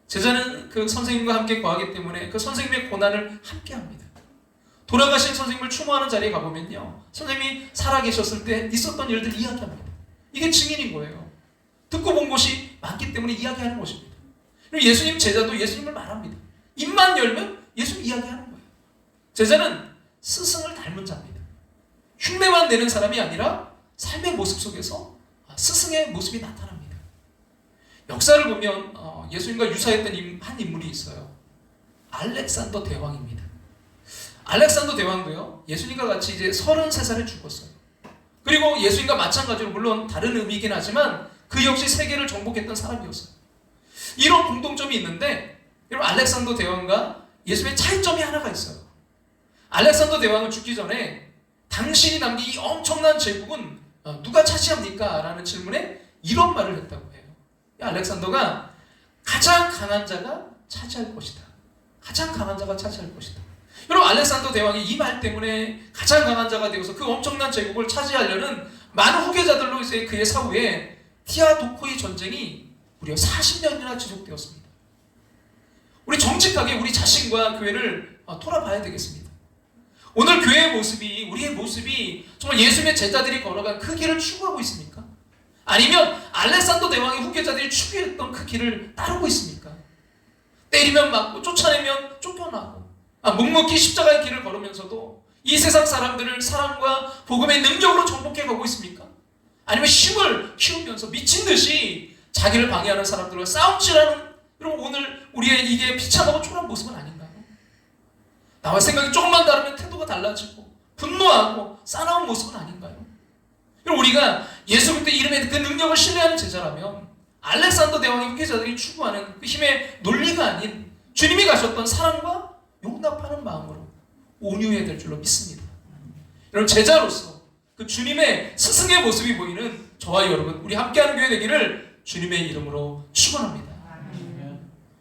제자는 그 선생님과 함께 거하기 때문에 그 선생님의 고난을 함께 합니다. 돌아가신 선생님을 추모하는 자리에 가보면요 선생님이 살아계셨을 때 있었던 일들 이야기합니다. 이게 증인인 거예요. 듣고 본 것이 많기 때문에 이야기하는 것입니다. 그리고 예수님 제자도 예수님을 말합니다. 입만 열면 예수님 이야기하는 거예요. 제자는 스승을 닮은 자입니다. 흉내만 내는 사람이 아니라 삶의 모습 속에서 스승의 모습이 나타납니다. 역사를 보면 예수님과 유사했던 한 인물이 있어요. 알렉산더 대왕입니다. 알렉산더 대왕도요 예수님과 같이 이제 33살에 죽었어요. 그리고 예수님과 마찬가지로 물론 다른 의미이긴 하지만 그 역시 세계를 정복했던 사람이었어요. 이런 공통점이 있는데 여러분 알렉산더 대왕과 예수님의 차이점이 하나가 있어요. 알렉산더 대왕은 죽기 전에 당신이 남긴 이 엄청난 제국은 누가 차지합니까? 라는 질문에 이런 말을 했다고 해요. 알렉산더가 가장 강한 자가 차지할 것이다. 가장 강한 자가 차지할 것이다. 여러분 알렉산더 대왕이 이 말 때문에 가장 강한 자가 되어서 그 엄청난 제국을 차지하려는 많은 후계자들로 이제 그의 사후에 티아도코이 전쟁이 무려 40년이나 지속되었습니다. 우리 정직하게 우리 자신과 교회를 돌아봐야 되겠습니다. 오늘 교회의 모습이 우리의 모습이 정말 예수님의 제자들이 걸어간 그 길을 추구하고 있습니까? 아니면 알렉산더 대왕의 후계자들이 추구했던 그 길을 따르고 있습니까? 때리면 맞고 쫓아내면 쫓겨나고 묵묵히 십자가의 길을 걸으면서도 이 세상 사람들을 사랑과 복음의 능력으로 정복해 가고 있습니까? 아니면 힘을 키우면서 미친 듯이 자기를 방해하는 사람들과 싸움질하는 여러분 오늘 우리의 이게 비참하고 초라한 모습은 아닌가요? 나와 생각이 조금만 다르면 태도가 달라지고 분노하고 싸나운 모습은 아닌가요? 여러분 우리가 예수 그리스도 이름의 그 능력을 신뢰하는 제자라면 알렉산더 대왕의 후계자들이 추구하는 그 힘의 논리가 아닌 주님이 가셨던 사랑과 용납하는 마음으로 온유해야 될 줄로 믿습니다. 여러분 제자로서 그 주님의 스승의 모습이 보이는 저와 여러분 우리 함께하는 교회 되기를 주님의 이름으로 축원합니다.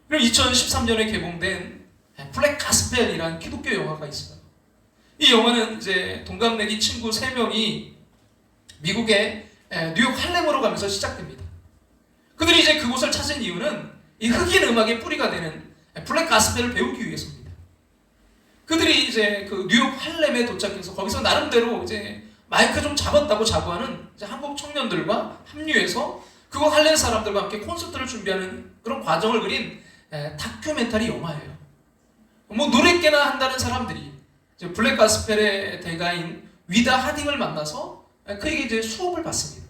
그럼 2013년에 개봉된 블랙 가스펠이라는 기독교 영화가 있어요. 이 영화는 이제 동갑내기 친구 3명이 미국의 뉴욕 할렘으로 가면서 시작됩니다. 그들이 이제 그곳을 찾은 이유는 이 흑인 음악의 뿌리가 되는 블랙 가스펠을 배우기 위해서입니다. 그들이 이제 그 뉴욕 할렘에 도착해서 거기서 나름대로 이제 마이크 좀 잡았다고 자부하는 이제 한국 청년들과 합류해서 그곳 할렘 사람들과 함께 콘서트를 준비하는 그런 과정을 그린 다큐멘터리 영화예요. 뭐 노래깨나 한다는 사람들이 이제 블랙 가스펠의 대가인 위다 하딩을 만나서 그에게 이제 수업을 받습니다.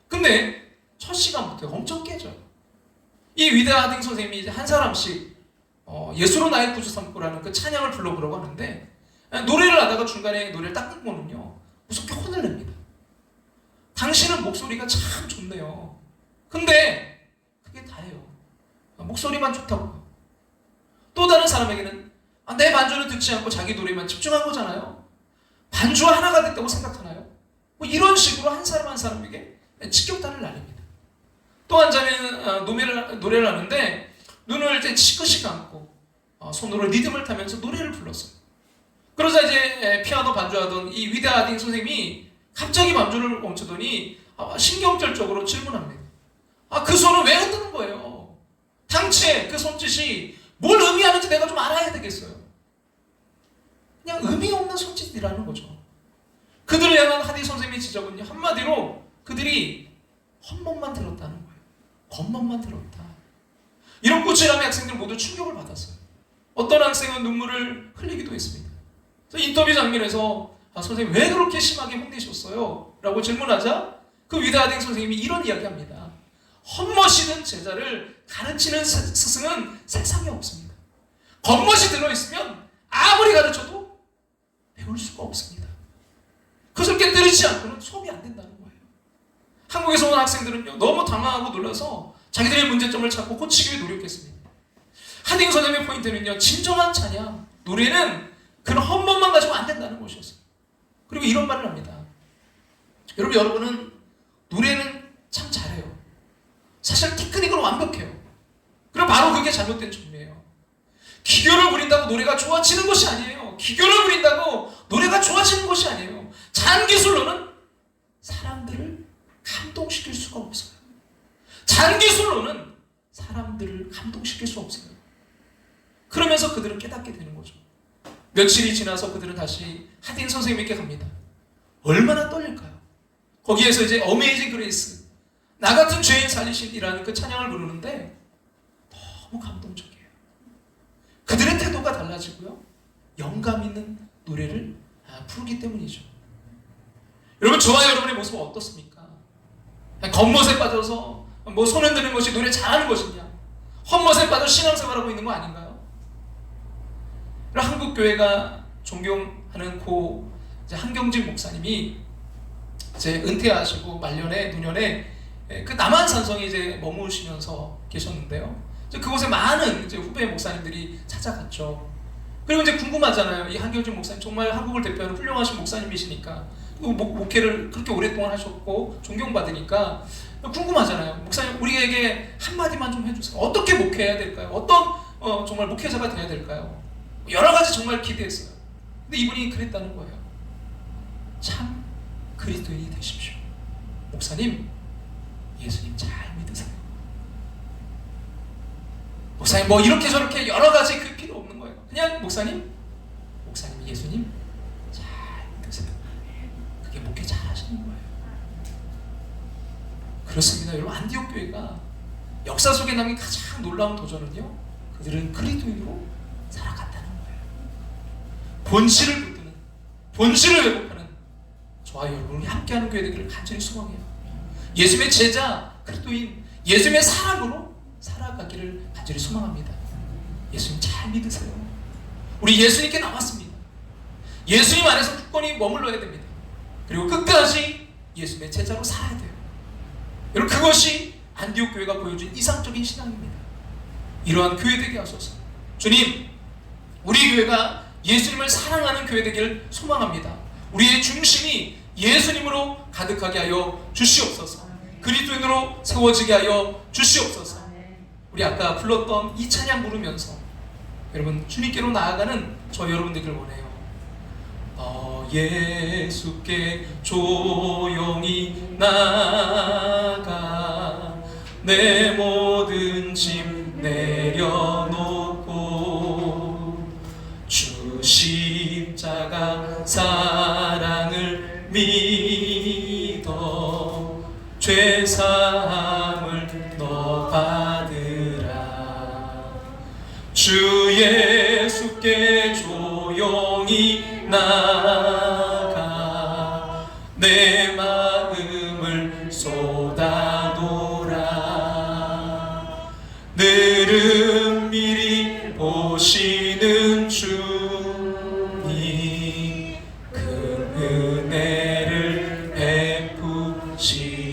근데 첫 시간부터 엄청 깨져요. 이 위다 하딩 선생님이 이제 한 사람씩 예수로 나의 구주 삼고라는 그 찬양을 불러보라고 하는데 노래를 하다가 중간에 노래를 딱 끊고는요 무섭게 혼을 냅니다. 당신은 목소리가 참 좋네요. 근데 그게 다예요. 목소리만 좋다고요. 또 다른 사람에게는 내 반주를 듣지 않고 자기 노래만 집중한 거잖아요. 반주와 하나가 됐다고 생각하나요? 뭐 이런 식으로 한 사람 한 사람에게 직격탄을 날립니다. 노래를 하는데 눈을 이제 치긋이 감고 손으로 리듬을 타면서 노래를 불렀어요. 그러자 이제 피아노 반주하던 이 위대 하딩 선생님이 갑자기 반주를 멈추더니 신경절적으로 질문합니다. 그 손을 왜 흔드는 거예요? 당최 그 손짓이 뭘 의미하는지 내가 좀 알아야 되겠어요. 그냥 의미 없는 손짓이라는 거죠. 그들을 향한 하딩 선생님의 지적은요, 한마디로 그들이 헛멋만 들었다는 거예요. 겉멋만 들었다. 이런 꾸지람의 학생들 모두 충격을 받았어요. 어떤 학생은 눈물을 흘리기도 했습니다. 그래서 인터뷰 장면에서 선생님 왜 그렇게 심하게 혼내셨어요? 라고 질문하자 그 위대하딩 선생님이 이런 이야기합니다. 헛멋이 든 제자를 가르치는 스승은 세상에 없습니다. 겉멋이 들어있으면 아무리 가르쳐도 배울 수가 없습니다. 그것을 깨뜨리지 않고는 수업이 안 된다는 거예요. 한국에서 온 학생들은요, 너무 당황하고 놀라서 자기들의 문제점을 찾고 고치기 위해 노력했습니다. 하딩 선생님의 포인트는요, 진정한 찬양, 노래는 그런 헛멋만 가지고 안 된다는 것이었어요. 그리고 이런 말을 합니다. 여러분은 노래는 참 잘해요. 사실 테크닉은 완벽해요. 그럼 바로 그게 잘못된 점이에요. 기교를 부린다고 노래가 좋아지는 것이 아니에요. 기교를 부린다고 노래가 좋아지는 것이 아니에요. 잔기술로는 사람들을 감동시킬 수가 없어요. 잔기술로는 사람들을 감동시킬 수 없어요. 그러면서 그들은 깨닫게 되는 거죠. 며칠이 지나서 그들은 다시 하딘 선생님에게 갑니다. 얼마나 떨릴까요? 거기에서 이제 어메이징 그레이스, 나 같은 죄인 살리신이라는 그 찬양을 부르는데 너무 감동적이에요. 그들의 태도가 달라지고요, 영감 있는 노래를 부르기 때문이죠. 여러분, 저와 여러분의 모습은 어떻습니까? 겉멋에 빠져서 손 흔드는 것이 노래 잘하는 것이냐, 헛멋에 빠져 신앙생활하고 있는 거 아닌가요? 한국 교회가 존경하는 고 한경직 목사님이 이제 은퇴하시고 말년에 노년에 그 남한산성에 이제 머무시면서 계셨는데요. 그곳에 많은 이제 후배 목사님들이 찾아갔죠. 그리고 이제 궁금하잖아요. 이 한경직 목사님 정말 한국을 대표하는 훌륭하신 목사님이시니까, 목회를 그렇게 오랫동안 하셨고 존경받으니까 궁금하잖아요. 목사님, 우리에게 한마디만 좀 해주세요. 어떻게 목회해야 될까요? 어떤 정말 목회자가 돼야 될까요? 여러 가지 정말 기대했어요. 근데 이분이 그랬다는 거예요. 참 그리스도인이 되십시오. 목사님, 예수님 잘 믿으세요. 목사님, 뭐 이렇게 저렇게 여러 가지 그 필요 없는 거예요. 그냥 목사님 예수님 잘 믿으세요. 그게 목회 잘 하시는 거예요. 그렇습니다. 여러분, 안디옥 교회가 역사 속에 남긴 가장 놀라운 도전은요, 그들은 그리스도인으로 살아갔다는 거예요. 본질을 붙드는, 본질을 회복하는 저와 여러분이 함께하는 교회 되기를 간절히 소망해요. 예수님의 제자, 그리스도인, 예수님의 사람으로 살아가기를 간절히 소망합니다. 예수님 잘 믿으세요. 우리 예수님께 나왔습니다. 예수님 안에서 굳건히 머물러야 됩니다. 그리고 끝까지 예수님의 제자로 살아야 돼요. 여러분, 그것이 안디옥 교회가 보여준 이상적인 신앙입니다. 이러한 교회 되게 하소서. 주님, 우리 교회가 예수님을 사랑하는 교회 되기를 소망합니다. 우리의 중심이 예수님으로 가득하게 하여 주시옵소서. 그리스도인으로 세워지게 하여 주시옵소서. 우리 아까 불렀던 이 찬양 부르면서 여러분, 주님께로 나아가는 저 여러분 되길 원해요. 예수께 조용히 나가 내 모든 짐 내려놓고 주 십자가 사랑을 믿어 죄사함을 너 받으라. 주 예수께 조용히 나가 내 마음을 쏟아놓으라. 늘은 미리 보시는 주님 그 은혜를 베푸시리.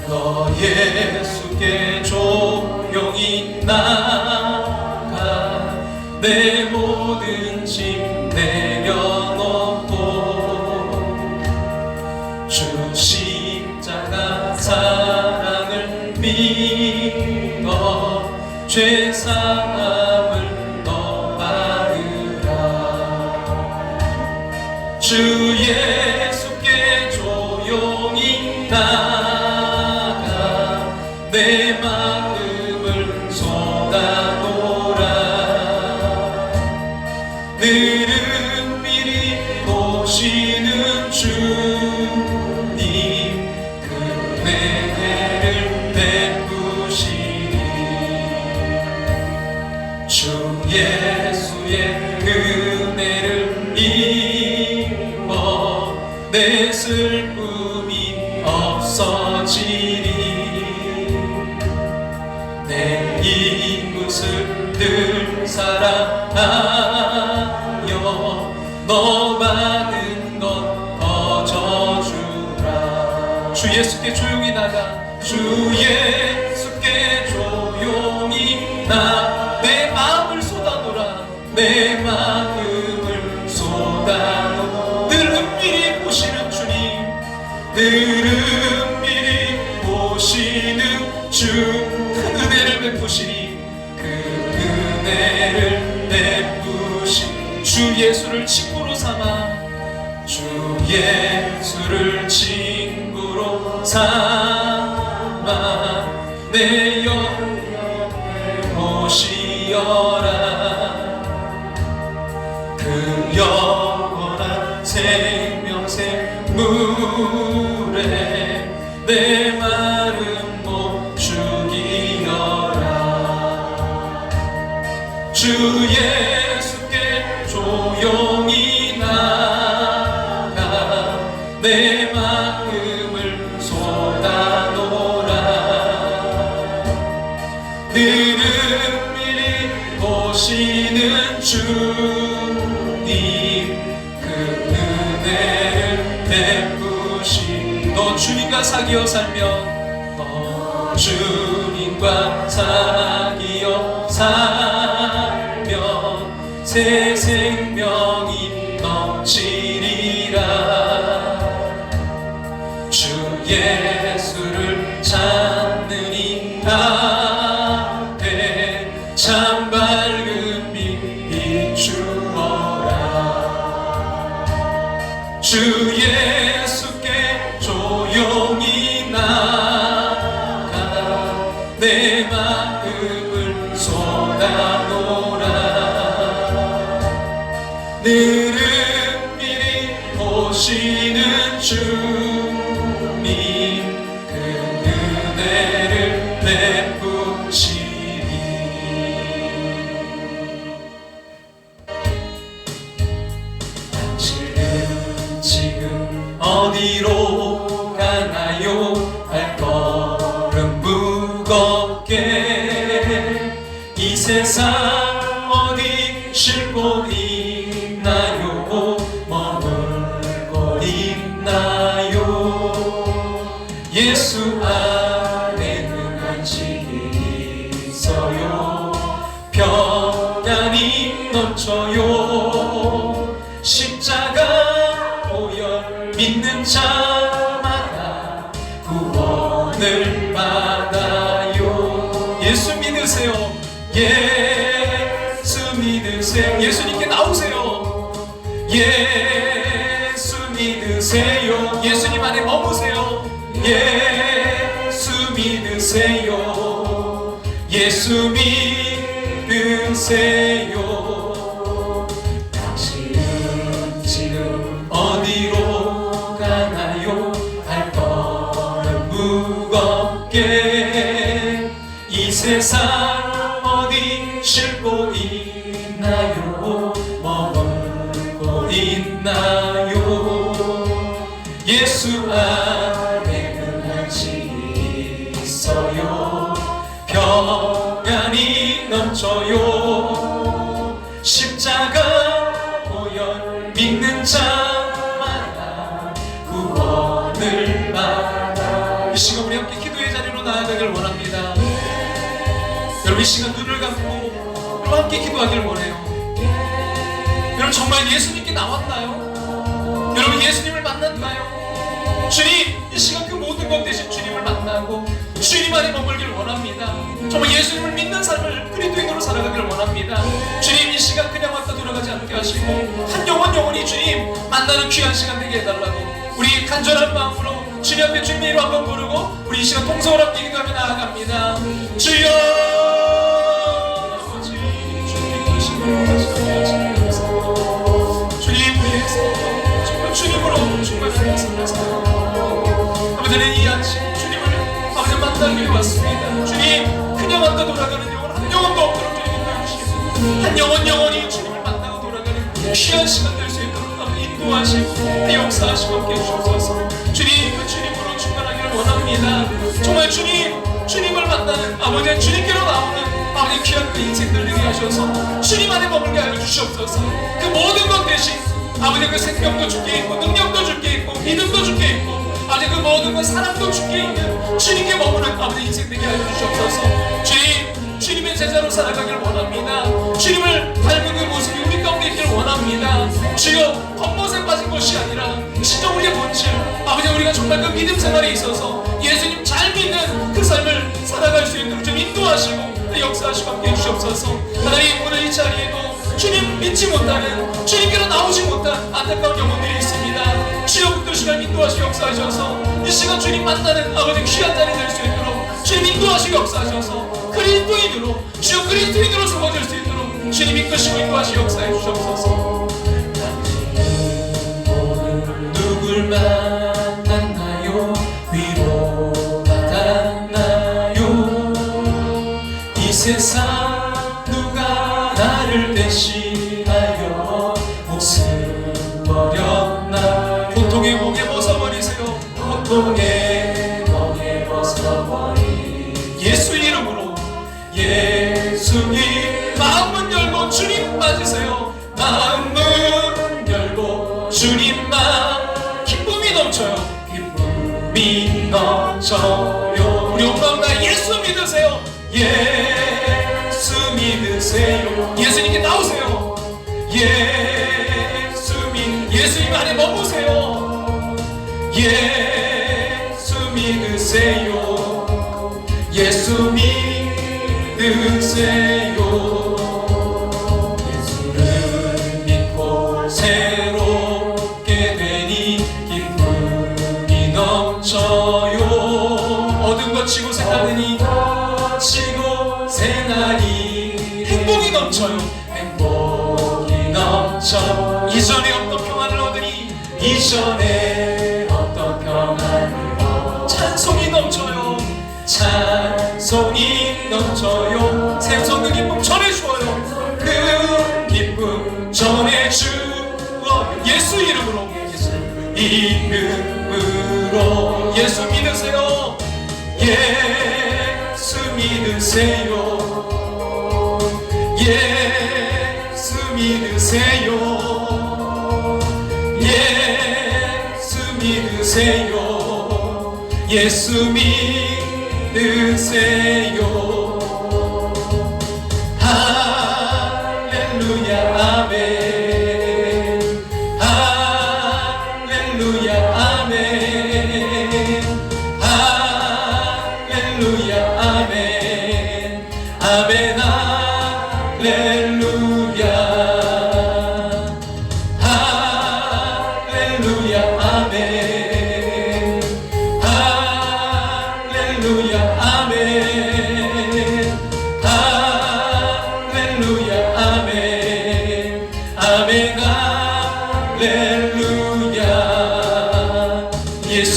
너 예수께 조 믿어 죄사함을 너 받으라. 주 예수께 조용히 나가 내 마음을 쏟아놓으라. 늘은 미리 보시는 주님 그 은혜를 베푸시니 주 예수의 은혜를 입어 내 슬픔이 없어지리. 내 이웃을 늘 사랑하여 너 받은 것 거저주라. 주 예수께 조용히 나가 주 예수께 조용히 내 마음을 쏟아놓으라. 내 마음을 쏟아놓으라. 늘 은밀히 보시는 주님 늘 은밀히 보시는 주 큰 은혜를 베푸시니 그 은혜를 베푸시니 주 예수를 친구로 삼아 주 예수를 친구로 삼아 내 영혼을 모시어라. 그 영원한 생명샘 물에 내 마른 목 죽이어라. 주 예수께 조용히 나가 내 마음을 쏟아놓으라. 늘 은밀히 보시는 주님 그 은혜를 베푸시. 너 주님과 사귀어 살면 너 주님과 사귀어 살면 새 생명이 넘치리라. 주 예수를 찾는 이 앞에 참 밝은 빛 비추어라. 주 예수께 조용히 나가 내 마음을 쏟아놓으라. 늘 은밀히 보시는 주님 그 은혜를 베푸시니. 당신은 지금 어디로 가나요? 발걸음 무겁게 이 세상 어디 싣고 있나요? 머물고 있나요? 예수 안에는 안식이 있어요. 평안이 넘쳐요. 십자가 오열 믿는 자마다 구원을 받아요. 예수 믿으세요. 예수 믿으세요. 예수님께 나오세요. 예수 믿으세요. 예수님 안에 머무세요. 예수 믿으세요. 예수 믿으세요. 당신은 지금 어디로 가나요? 발걸음 무겁게 이 세상 어디 싣고 있나요? 머물고 있나요? 예수 안에는 안식이 있어요. 평안이 넘쳐요. 십자가 오열 믿는 자마다 구원을 받아. 이 시간 우리 함께 기도의 자리로 나아가길 원합니다. 여러분 이 시간 눈을 감고 여러분 함께 기도하길 원해요. 여러분 정말 예수님께 나왔나요? 여러분 예수님을 만났나요? 주님 이 시간 그 모든 것 대신 주님을 만나고 주님 안에 머물길 원합니다. 정말 예수님을 믿는 삶을 그리스도인으로 살아가길 원합니다. 주님 이 시간 그냥 왔다 돌아가지 않게 하시고 한 영혼 영혼이 주님 만나는 귀한 시간 되게 해달라고 우리 간절한 마음으로 주님 앞에 주님의 이름 한번 부르고 우리 이 시간 통성을 함께 기도하며 나아갑니다. 주여 아버지 주님 계시고 주님 위해서 정말 주님으로 충만하게 살아서 아버지는 이 아침 주님을 아버지 만나기 위해 왔습니다. 주님 그냥 왔다 돌아가는 영혼 한 영혼도 없도록 주님 인도해주시고 한 영혼 영혼이 주님을 만나고 돌아가는 귀한 시간 될 수 있도록 인도하시고 역사하시고 함께 해주셔서 주님 그 주님으로 충만하기를 원합니다. 정말 주님을 만나는 아버지 주님께로 나오는 아버지 귀한 그 인생들 되게 하셔서 주님 안에 머물게 하여 주시옵소서. 그 모든 것 대신 아버지 그 생명도 주께 있고 능력도 주께 있고 믿음도 주께 있고 아버지 그 모든 것 사랑도 주께 있는 주님께 머무는 아버지 인생 되게 하여 주시옵소서. 주님의 제자로 살아가길 원합니다. 주님을 닮은 그 모습이 우리 가운데 있길 원합니다. 주여 겉멋에 빠진 것이 아니라 진짜 우리의 본질 아버지 우리가 정말 그 믿음 생활에 있어서 예수님 잘 믿는 그 삶을 살아갈 수 있도록 좀 인도하시고 역사하시고 함께 해주시옵소서. 하나님 오늘 이 자리에도 주님 믿지 못하는 주님께로 나오지 못한 안타까운 영혼들이 있습니다. 주여 붙드시며 인도하시고 역사하셔서 이 시간 주님 만나는 아버지 귀한 자리 될 수 있도록 주님 인도하시고 역사하셔서 그리스도인으로 주여 그리스도인으로 세워질 수 있도록 주님 이끄시고 인도하시고 역사해 주시옵소서. 누굴 만났나요? 위로받았나요? 이 세상 누가 나를 대신하여 목숨 버렸나요? 고통의 몽에 벗어버리세요. 고통의 몽에 버서버리 예수 이름으로 예수님 마음문 열고 주님 맞으세요. 마음문 열고 주님만 기쁨이 넘쳐요. 기쁨이 넘쳐요. 우리 엄마가 예수 믿으세요. 예수 믿으세요. 예수님께 나오세요. 예수님 안에 머무세요. 예수 믿으세요. 예수 믿으세요. 예수를 믿고 새롭게 되니 기쁨이 넘쳐요. 얻은 것 치고 새나니 치고 새나니 행복이 넘쳐요. 행복이 넘쳐. 이전에 어떤 평안을 얻으니 이전에 어떤 평안을 얻 찬송이 넘쳐요. 찬송이 넘쳐요. 생성의 기쁨 전해주어요. 그 기쁨 전해주어. 예수 이름으로 이름으로 예수 믿으세요. 예수 믿으세요. 예수 믿으세요. 예수 믿으세요. 예수 믿으세요. 할렐루야 아멘. 할렐루야 아멘. 할렐루야 아멘. 아멘 할렐루야. 할렐루야 아멘. 할렐루야 아멘. 할렐루야 아멘. 아멘 할렐루야. 예수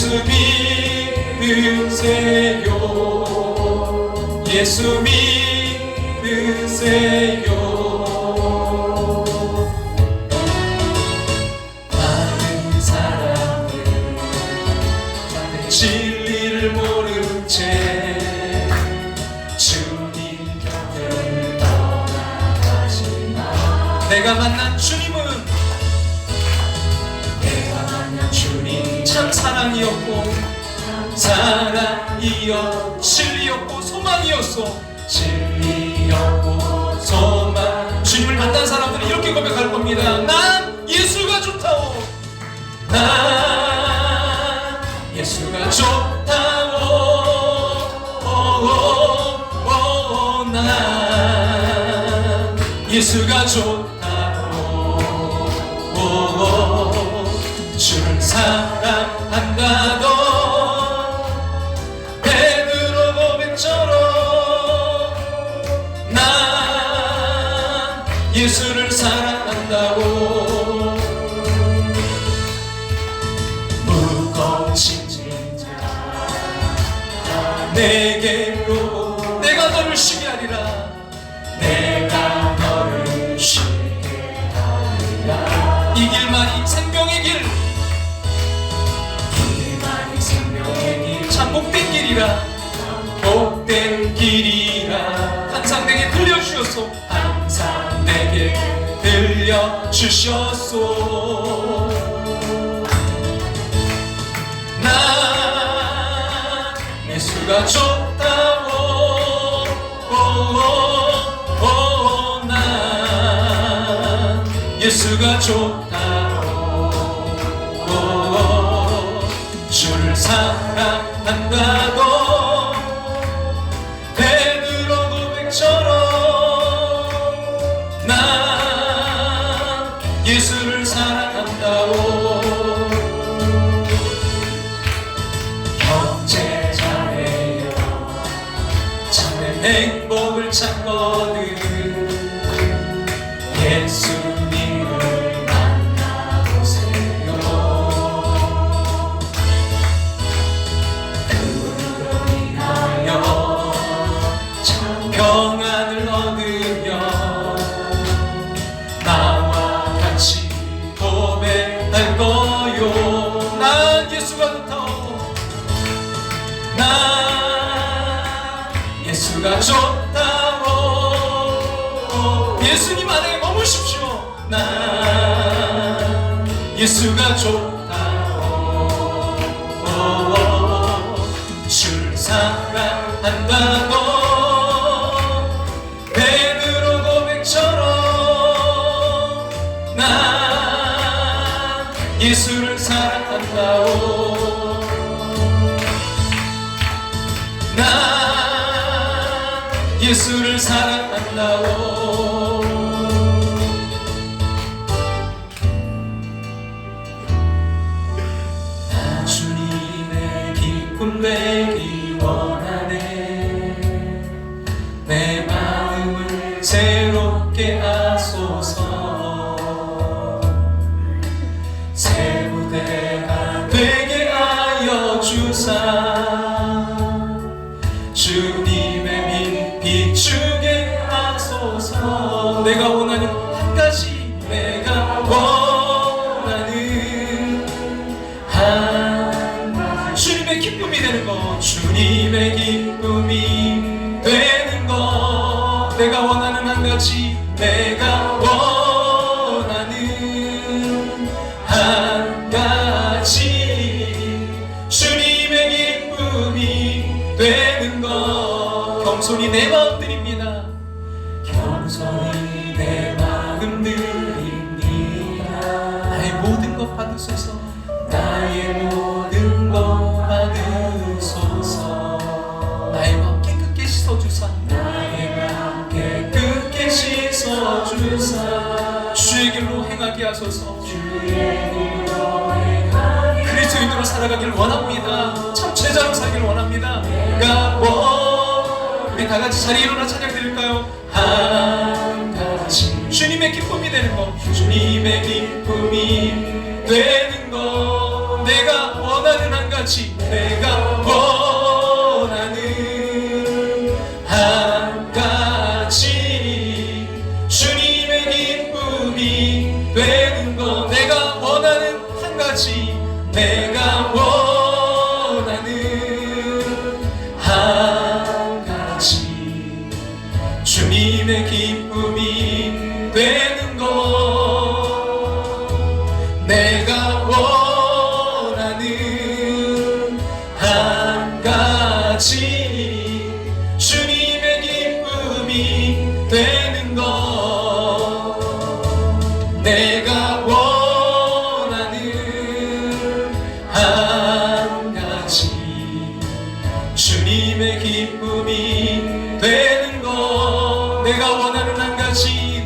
믿으세요. 예수 믿으세요. 많은 사람들 진리를 모른 채 주님 곁을 떠나가지만 내가 만난 주님은 참 사랑이었고 사랑이었고 진리였고 소망이었어. 진리였고 소망. 주님을 만난 사람들은 이렇게 고백할 겁니다. 난 예수가 좋다오. 난 예수가 좋다오. 예수가 좋다고 주를 사랑한다고 베드로 고백처럼 난 예수를 사랑한다고. 무거우신 짐자 내게로 내가 너를 쉬게 하리라. 내가 너를 쉬게 하리라. 이 길만이 생명의 길, 이 길만이 생명의 길, 참 복된 길이라, 복된 길이라. 항상 내게 들려주셨소, 항상 내게 들려주셨소. 난 예수가 좋다고 난 예수가 좋다고 주를 사랑한다고 베드로 고백처럼 난 예수를 사랑한다고. 형제 자매여 참된 행복을 찾거든 예수님을 만나보세요. 그분으로 인하여 참 평안을 얻으며 나와 같이 고백할 거요. 난 예수가 좋다고, 난 예수가 좋다고. 예수님 안에 머무십시오. 난 예수가 좋다고 주를 사랑한다고 베드로 고백처럼 난 예수를 사랑한다고. 난 예수를 사랑한다고. 나 주님의 기쁨 되기 원하네. 내 마음을 새롭게 하소서. 새 무대가 되게 하여 주사. 주님의 빛 비추게 하소서. 내가 원하는 한 가지, 내가 원하는 한 가지, 주님의 기쁨이 되는 것, 주님의 기쁨이 되는 것. 내가 원하는 한 가지, 내가 원하는 한 가지, 주님의 기쁨이 되는 것. 겸손히 내 마음 드립니다. 겸손히 내 마음 드립니다. 나의 모든 것 받으소서. 나의 모든 것 받으소서. 나의 마음 깨끗게 씻어주사. 나의 마음 깨끗게 씻어주사. 주의 길로 행하게 하소서. 주의 길로 행하게 그리스도인으로 살아가길 원합니다. 참 제자로 살길 원합니다. 우리 다 같이 자리에 일어나 찬양 드릴까요? 한 가지, 주님의 기쁨이 되는 것, 주님의 기쁨이 되는 것. 내가 원하는 한 가지, 내가 원하는 한 가지, 주님의 기쁨이 되는 것. 내가 원하는 한 가지, 내가 원하는 한 가지, 주님의 기쁨이 되는 것. 내가 원하는 한 가지, 주님의 기쁨이 되는 것. 내가 원하는 한 가지, 주님의 기쁨이 되는 것. 내가 원하는 한 가지,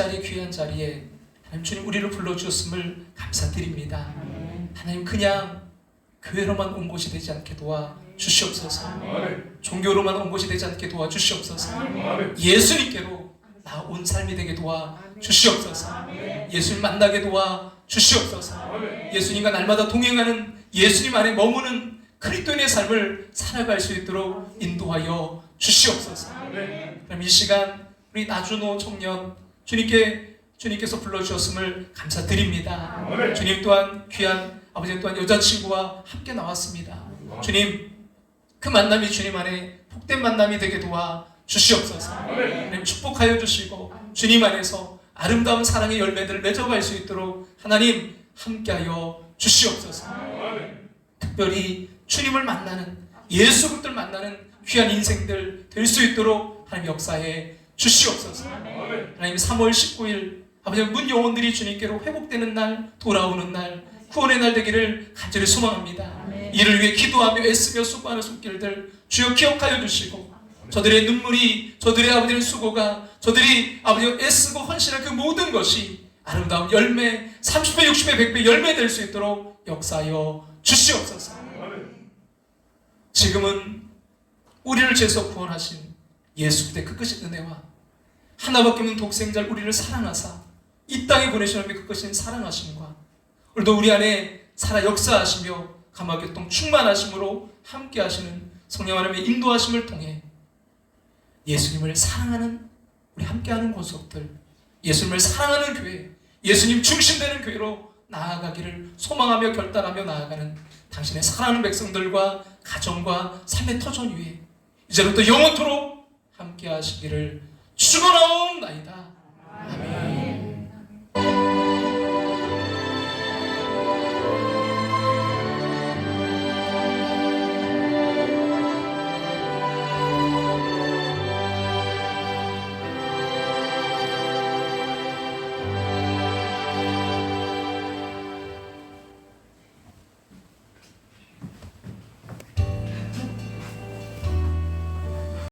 자리 귀한 자리에 하나님 주님 우리를 불러주셨음을 감사드립니다. 하나님 그냥 교회로만 온 곳이 되지 않게 도와 주시옵소서. 종교로만 온 곳이 되지 않게 도와 주시옵소서. 예수님께로 나온 삶이 되게 도와 주시옵소서. 예수님 만나게 도와 주시옵소서. 예수님과 날마다 동행하는 예수님 안에 머무는 그리스도인의 삶을 살아갈 수 있도록 인도하여 주시옵소서. 그럼 이 시간 우리 나준호 청년 주님께서 불러주셨음을 감사드립니다. 주님 또한 귀한 아버지 또한 여자친구와 함께 나왔습니다. 주님 그 만남이 주님 안에 복된 만남이 되게 도와 주시옵소서. 하나님 축복하여 주시고 주님 안에서 아름다운 사랑의 열매들을 맺어갈 수 있도록 하나님 함께하여 주시옵소서. 특별히 주님을 만나는 예수 그리스도를 만나는 귀한 인생들 될 수 있도록 하나님 역사해 주시옵소서. 하나님 3월 19일 아버지 문 영혼들이 주님께로 회복되는 날, 돌아오는 날, 구원의 날 되기를 간절히 소망합니다. 이를 위해 기도하며 애쓰며 수고하는 손길들 주여 기억하여 주시고 저들의 눈물이, 저들의 아버지의 수고가, 저들이 아버지 애쓰고 헌신한 그 모든 것이 아름다운 열매, 30배, 60배, 100배 열매 될 수 있도록 역사하여 주시옵소서. 지금은 우리를 죄에서 구원하신 예수 그리스도의 그 끝인 은혜와 하나밖에 없는 독생자를 우리를 사랑하사 이 땅에 보내신 그 끝인 사랑하심과 오늘도 우리 안에 살아 역사하시며 감화교통 충만하심으로 함께 하시는 성령 하나님의 인도하심을 통해 예수님을 사랑하는 우리 함께하는 권속들, 예수님을 사랑하는 교회, 예수님 중심되는 교회로 나아가기를 소망하며 결단하며 나아가는 당신의 사랑하는 백성들과 가정과 삶의 터전 위에 이제부터 영원토록 함께 하시기를 축원하옵나이다. 아멘.